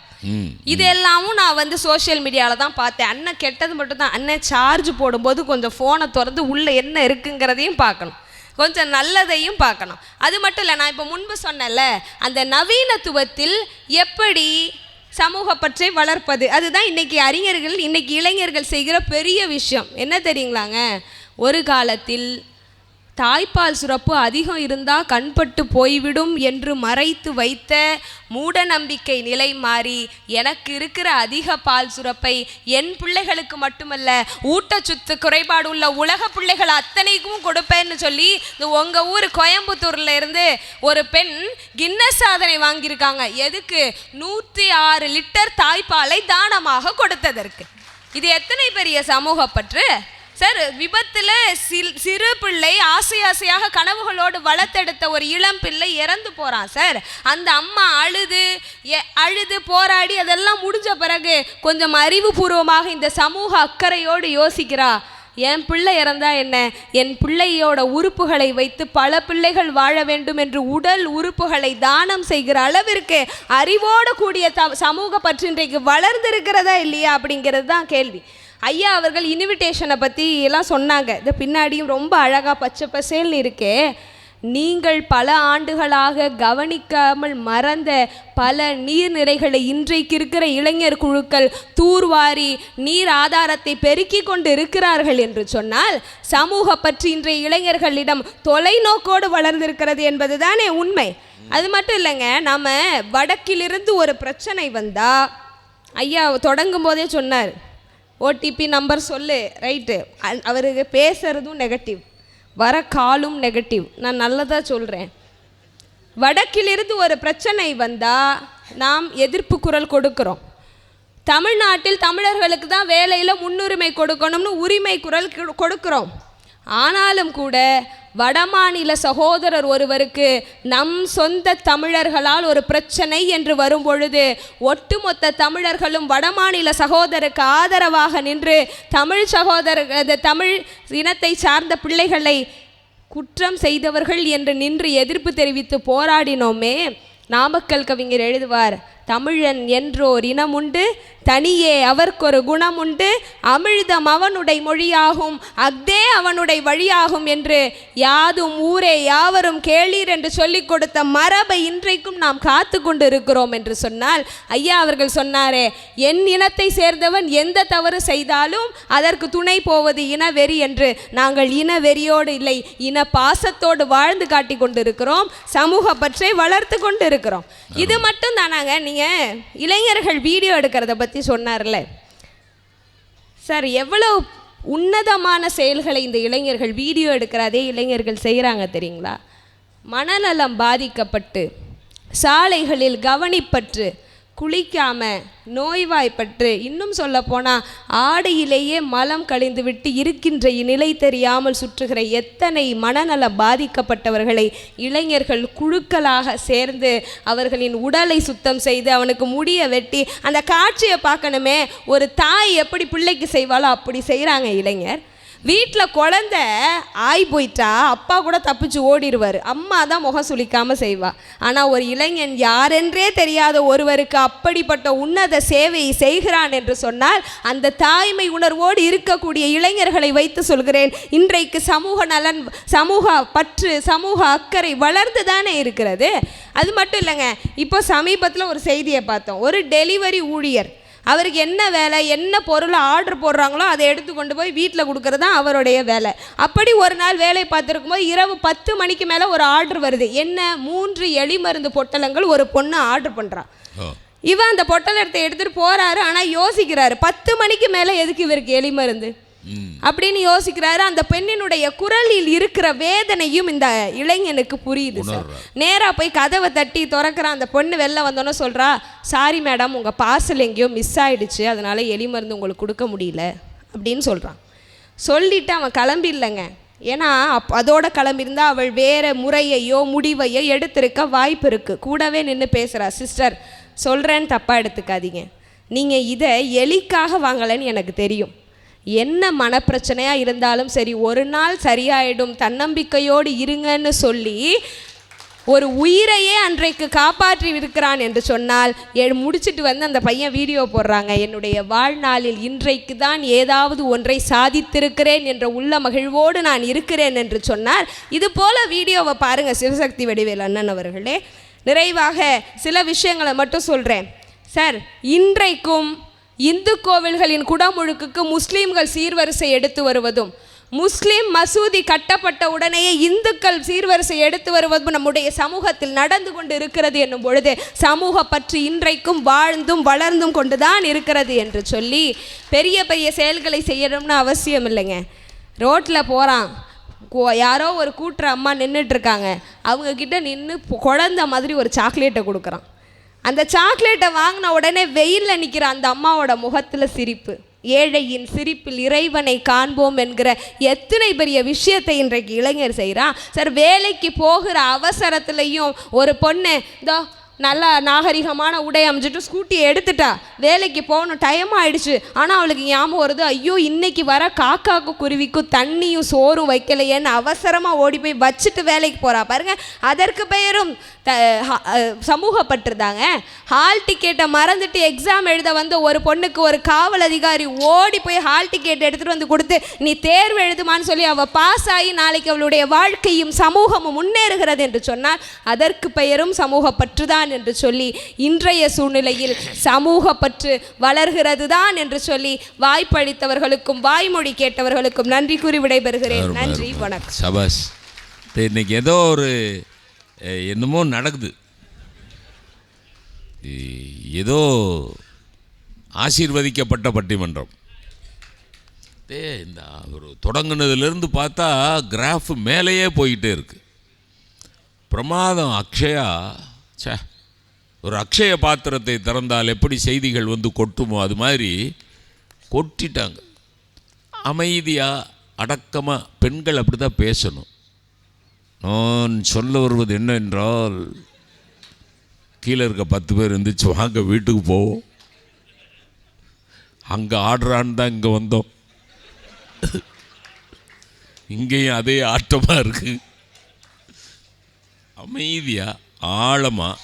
இதெல்லாமும் நான் சோஷியல் மீடியாவில் தான் பார்த்தேன். அண்ணன் கெட்டது மட்டும்தான், அண்ணன் சார்ஜ் போடும்போது கொஞ்சம் ஃபோனை திறந்து உள்ளே என்ன இருக்குங்கிறதையும் பார்க்கணும், கொஞ்சம் நல்லதையும் பார்க்கணும். அது மட்டும் இல்லை, நான் இப்போ முன்பு சொன்னல அந்த நவீனத்துவத்தில் எப்படி சமூக பற்றை வளர்ப்பது, அதுதான் இன்னைக்கு அறிஞர்கள் இன்னைக்கு இளைஞர்கள் செய்கிற பெரிய விஷயம். என்ன தெரியுங்களாங்க, ஒரு காலத்தில் தாய்ப்பால் சுரப்பு அதிகம் இருந்தால் கண்பட்டு போய்விடும் என்று மறைத்து வைத்த மூட நம்பிக்கை நிலை மாறி எனக்கு இருக்கிற அதிக பால் சுரப்பை என் பிள்ளைகளுக்கு மட்டுமல்ல ஊட்டச்சத்து குறைபாடு உள்ள உலக பிள்ளைகள் அத்தனைக்கும் கொடுப்பேன்னு சொல்லி இந்த உங்கள் ஊர் கோயம்புத்தூரில் இருந்து ஒரு பெண் கின்னஸ் சாதனை வாங்கியிருக்காங்க. எதுக்கு? 106 லிட்டர் தாய்ப்பாலை தானமாக கொடுத்ததற்கு. இது எத்தனை பெரிய சமூக பற்று சார். விபத்தில் சிறு பிள்ளை ஆசையாக கனவுகளோடு வளர்த்தெடுத்த ஒரு இளம் பிள்ளை இறந்து போகிறான் சார். அந்த அம்மா அழுது போராடி அதெல்லாம் முடிஞ்ச பிறகு கொஞ்சம் அறிவுபூர்வமாக இந்த சமூக அக்கறையோடு யோசிக்கிறா, என் பிள்ளை இறந்தா என்ன, என் பிள்ளையோட உறுப்புகளை வைத்து பல பிள்ளைகள் வாழ வேண்டும் என்று உடல் உறுப்புகளை தானம் செய்கிற அளவிற்கு அறிவோடு கூடிய சமூக பற்று இன்றைக்கு வளர்ந்திருக்கிறதா இல்லையா அப்படிங்கிறது தான் கேள்வி. ஐயா அவர்கள் இன்விடேஷனை பற்றி எல்லாம் சொன்னாங்க. இது பின்னாடியும் ரொம்ப அழகாக பச்சை பசேல்னு இருக்கே. நீங்கள் பல ஆண்டுகளாக கவனிக்காமல் மறந்த பல நீர்நிலைகளை இன்றைக்கு இருக்கிற இளைஞர் குழுக்கள் தூர்வாரி நீர் ஆதாரத்தை பெருக்கி கொண்டு இருக்கிறார்கள் என்று சொன்னால் சமூக பற்றி இன்றைய இளைஞர்களிடம் தொலைநோக்கோடு வளர்ந்திருக்கிறது என்பது தானே உண்மை. அது மட்டும் இல்லைங்க, நாம் வடக்கிலிருந்து ஒரு பிரச்சனை வந்தால் ஐயா தொடங்கும் போதே சொன்னார், ஓடிபி நம்பர் சொல்லு, ரைட்டு. அவருக்கு பேசுகிறதும் நெகட்டிவ், வர காலும் நெகட்டிவ். நான் நல்லதாக சொல்கிறேன். வடக்கிலிருந்து ஒரு பிரச்சனை வந்தால் நாம் எதிர்ப்பு குரல் கொடுக்குறோம். தமிழ்நாட்டில் தமிழர்களுக்கு தான் வேலையில் முன்னுரிமை கொடுக்கணும்னு உரிமை குரல் கொடுக்குறோம். ஆனாலும் கூட வடமாநில சகோதரர் ஒருவருக்கு நம் சொந்த தமிழர்களால் ஒரு பிரச்சனை என்று வரும்பொழுது ஒட்டுமொத்த தமிழர்களும் வடமாநில சகோதரருக்கு ஆதரவாக நின்று தமிழ் இனத்தை சார்ந்த பிள்ளைகளை குற்றம் செய்தவர்கள் என்று நின்று எதிர்ப்பு தெரிவித்து போராடினோமே. நாமக்கல் கவிஞர் எழுதுவார், தமிழன் என்றோர் இனமுண்டு, தனியே அவர்க்கொரு குணமுண்டு, அமிழ்தம் அவனுடைய மொழியாகும், அஃதே அவனுடைய வழியாகும் என்று யாதும் ஊரே யாவரும் கேளீர் என்று சொல்லிக் கொடுத்த மரபை இன்றைக்கும் நாம் காத்து கொண்டு இருக்கிறோம் என்று சொன்னால், ஐயா அவர்கள் சொன்னாரே, என் இனத்தை சேர்ந்தவன் எந்த தவறு செய்தாலும் அதற்கு துணை போவது இனவெறி என்று. நாங்கள் இனவெறியோடு இல்லை, இன பாசத்தோடு வாழ்ந்து காட்டி கொண்டு இருக்கிறோம், சமூக பற்றை வளர்த்து கொண்டு இருக்கிறோம். இது மட்டும் தானாங்க. நீங்கள் இளைஞர்கள் வீடியோ எடுக்கிறத பற்றி சொன்னார்ல சார், எவ்வளோ உன்னதமான செயல்களை இந்த இளைஞர்கள் வீடியோ எடுக்கிற அதே இளைஞர்கள் செய்கிறாங்க தெரியுங்களா? மனநலம் பாதிக்கப்பட்டு சாலைகளில் கவனிப்பற்று, குளிக்காம நோய்வாய்ப்பற்று, இன்னும் சொல்ல போனால் ஆடையிலேயே மலம் கழிந்து விட்டு இருக்கின்ற நிலை தெரியாமல் சுற்றுகிற எத்தனை மனநலம் பாதிக்கப்பட்டவர்களை இளைஞர்கள் குழுக்களாக சேர்ந்து அவர்களின் உடலை சுத்தம் செய்து அவனுக்கு முடிய வெட்டி, அந்த காட்சியை பார்க்கணுமே, ஒரு தாய் எப்படி பிள்ளைக்கு செய்வாளோ அப்படி செய்கிறாங்க இளைஞர். வீட்டில் குழந்தை ஆய் போயிட்டா அப்பா கூட தப்பிச்சு ஓடிடுவார், அம்மா தான் முகம் சுளிக்காமல் செய்வா. ஆனால் ஒரு இளைஞன் யாரென்றே தெரியாத ஒருவருக்கு அப்படிப்பட்ட உன்னத சேவையை செய்கிறான் என்று சொன்னால், அந்த தாய்மை உணர்வோடு இருக்கக்கூடிய இளைஞர்களை வைத்து சொல்கிறேன், இன்றைக்கு சமூக நலன், சமூக பற்று, சமூக அக்கறை வளர்ந்து தானே இருக்கிறது. அது மட்டும் இல்லைங்க, இப்போ சமீபத்தில் ஒரு செய்தியை பார்த்தோம். ஒரு டெலிவரி ஊழியர், அவருக்கு என்ன வேலை, என்ன பொருளை ஆர்டர் போடுறாங்களோ அதை எடுத்து கொண்டு போய் வீட்டில் கொடுக்கறது தான் அவருடைய வேலை. அப்படி ஒரு நாள் வேலை பார்த்துருக்கும் போது இரவு 10 மணிக்கு மேலே ஒரு ஆர்டர் வருது. என்ன, 3 எலி மருந்து பொட்டலங்கள் ஒரு பொண்ணு ஆர்டர் பண்ணுறான். இவன் அந்த பொட்டலத்தை எடுத்துகிட்டு போகிறாரு. ஆனால் யோசிக்கிறாரு, 10 மணிக்கு மேலே எதுக்கு இவருக்கு எலி மருந்து அப்படின்னு யோசிக்கிறாரு. அந்த பெண்ணினுடைய குரலில் இருக்கிற வேதனையும் இந்த இளைஞனுக்கு புரியுது சார். நேராக போய் கதவை தட்டி திறக்கிறான். அந்த பொண்ணு வெளில வந்தோன்னே சொல்கிறா, சாரி மேடம், உங்கள் பார்சல் எங்கேயோ மிஸ் ஆகிடுச்சு, அதனால் எலி மருந்து உங்களுக்கு கொடுக்க முடியல அப்படின்னு சொல்கிறான். சொல்லிவிட்டு அவன் கிளம்பிடலைங்க. ஏன்னா அதோட கிளம்பியிருந்தால் அவள் வேறு முறையையோ முடிவையோ எடுத்திருக்க வாய்ப்பு இருக்குது. கூடவே நின்று பேசுகிறா, சிஸ்டர் சொல்கிறேன்னு தப்பாக எடுத்துக்காதீங்க, நீங்கள் இதை எலிக்காக வாங்கலைன்னு எனக்கு தெரியும், என்ன மனப்பிரச்சனையாக இருந்தாலும் சரி ஒரு நாள் சரியாயிடும், தன்னம்பிக்கையோடு இருங்கன்னு சொல்லி ஒரு உயிரையே அன்றைக்கு காப்பாற்றி இருக்கிறான் என்று சொன்னால், முடிச்சுட்டு வந்து அந்த பையன் வீடியோ போடுறாங்க, என்னுடைய வாழ்நாளில் இன்றைக்கு தான் ஏதாவது ஒன்றை சாதித்திருக்கிறேன் என்ற உள்ள மகிழ்வோடு நான் இருக்கிறேன் என்று சொன்னார். இது போல் வீடியோவை பாருங்கள் சிவசக்தி வடிவேல் அண்ணன் அவர்களே. நிறைவாக சில விஷயங்களை மட்டும் சொல்கிறேன் சார். இன்றைக்கும் இந்து கோவில்களின் குடமுழுக்குக்கு முஸ்லீம்கள் சீர்வரிசை எடுத்து வருவதும், முஸ்லீம் மசூதி கட்டப்பட்ட உடனேயே இந்துக்கள் சீர்வரிசை எடுத்து வருவதும் நம்முடைய சமூகத்தில் நடந்து கொண்டு இருக்கிறது என்னும் பொழுது, சமூக பற்றி இன்றைக்கும் வாழ்ந்தும் வளர்ந்தும் கொண்டுதான் இருக்கிறது என்று சொல்லி பெரிய பெரிய செயல்களை செய்யணும்னு அவசியம் இல்லைங்க. ரோட்டில் போகிறான், யாரோ ஒரு கூட்டுற அம்மா நின்றுட்டுருக்காங்க, அவங்கக்கிட்ட நின்று குழந்த மாதிரி ஒரு சாக்லேட்டை கொடுக்குறான். அந்த சாக்லேட்டை வாங்கின உடனே வெயிலில் நிற்கிற அந்த அம்மாவோட முகத்தில் சிரிப்பு, ஏழையின் சிரிப்பில் இறைவனை காண்போம் என்கிற எத்தனை பெரிய விஷயத்தை இன்றைக்கு இளைஞர் செய்கிறான் சார். வேலைக்கு போகிற அவசரத்துலையும் ஒரு பொண்ணு இதோ நல்லா நாகரிகமான உடை அமைச்சிட்டு ஸ்கூட்டியை எடுத்துட்டா, வேலைக்கு போகணும், டைம் ஆகிடுச்சு. ஆனால் அவளுக்கு ஞாபகம் வருது, ஐயோ இன்னைக்கு வர காக்காக்கும் குருவிக்கும் தண்ணியும் சோறும் வைக்கலையேன்னு அவசரமாக ஓடி போய் வச்சுட்டு வேலைக்கு போகிறா பாருங்க. அதற்கு பெயரும் சமூகப்பட்டுருந்தாங்க. ஹால் டிக்கெட்டை மறந்துட்டு எக்ஸாம் எழுத வந்த ஒரு பொண்ணுக்கு ஒரு காவல் அதிகாரி ஓடி போய் ஹால் டிக்கெட் எடுத்துகிட்டு வந்து கொடுத்து, நீ தேர்வு எழுதுமான்னு சொல்லி அவள் பாஸ் ஆகி நாளைக்கு அவளுடைய வாழ்க்கையும் சமூகமும் முன்னேறுகிறது என்று சொன்னால் அதற்கு பெயரும் சமூகப்பற்று தான் என்று சொல்லி, இன்றைய சூழ்நிலையில் சமூக பற்று வளர்கிறது தான் என்று சொல்லி வாய்ப்பளித்தவர்களுக்கும் வாய்மொழி கேட்டவர்களுக்கும் நன்றி கூறி விடைபெறுகிறேன். நன்றி, வணக்கம். சபாஸ். இன்னைக்கு ஏதோ ஒரு என்னமோ நடக்குது, ஏதோ ஆசீர்வதிக்கப்பட்ட பட்டிமன்றம். இந்த ஒரு தொடங்குனதுலேருந்து பார்த்தா கிராஃப் மேலேயே போயிட்டே இருக்கு. பிரமாதம். அக்ஷயா, ஒரு அக்ஷய பாத்திரத்தை திறந்தால் எப்படி செய்திகள் வந்து கொட்டுமோ அது மாதிரி கொட்டிட்டாங்க. அமைதியாக அடக்கமாக பெண்கள் அப்படி தான் பேசணும். நான் சொல்ல வருவது என்னவென்றால், கீழே இருக்க 10 பேர் இருந்துச்சு, வாங்க வீட்டுக்கு போவோம், அங்கே ஆடுறான்னு தான் இங்கே வந்தோம், இங்கேயும் அதே ஆட்டமாக இருக்கு. அமைதியாக ஆழமாக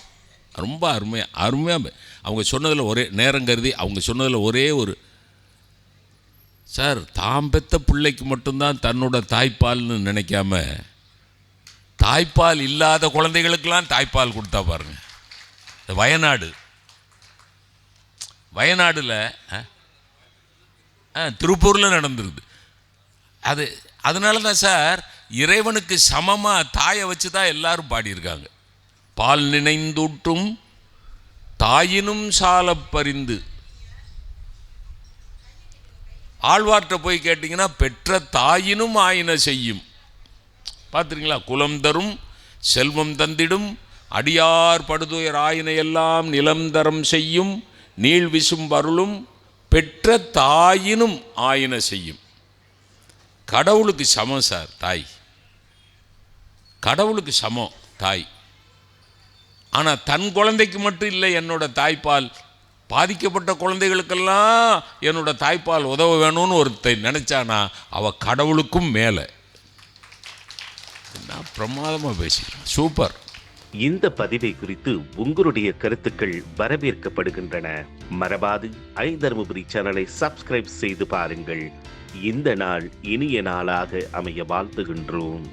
ரொம்ப அருமையாக அவங்க சொன்னதில் ஒரே நேரம் கருதி அவங்க சொன்னதில் ஒரே ஒரு, சார் தாம் பெத்த பிள்ளைக்கு மட்டும்தான் தன்னோட தாய்ப்பால்னு நினைக்காம தாய்ப்பால் இல்லாத குழந்தைகளுக்கெல்லாம் தாய்ப்பால் கொடுத்தா பாருங்க. வயநாடில் திருப்பூரில் நடந்துருது அது. அதனால தான் சார் இறைவனுக்கு சமமாக தாயை வச்சு தான் எல்லாரும் பாடியிருக்காங்க. பால் நினைந்தூட்டும் தாயினும் சாலப் பரிந்து. ஆழ்வார்கிட்ட போய் கேட்டிங்கன்னா பெற்ற தாயினும் ஆயின செய்யும். பார்த்துருங்களா? குலம் தரும் செல்வம் தந்திடும் அடியார் படுதுயர் ஆயின எல்லாம் நிலம் தரம் செய்யும் நீள் விசும் அருளும் பெற்ற தாயினும் ஆயின செய்யும். கடவுளுக்கு சமம் சார் தாய், கடவுளுக்கு சமம் தாய். ஆனால் தன் குழந்தைக்கு மட்டும் இல்லை என்னோட தாய்ப்பால், பாதிக்கப்பட்ட குழந்தைகளுக்கெல்லாம் என்னோட தாய்ப்பால் உதவ வேணும்னு ஒருத்தர் நினைச்சானா அவ கடவுளுக்கும் மேலே. நான் பிரமாதமாக பேசிக்கிறேன். சூப்பர். இந்த பதிவை குறித்து உங்களுடைய கருத்துக்கள் வரவேற்கப்படுகின்றன. மறவாது ஐதருமபுரி சேனலை சப்ஸ்கிரைப் செய்து பாருங்கள். இந்த நாள் இனிய நாளாக அமைய வாழ்த்துகின்றோம்.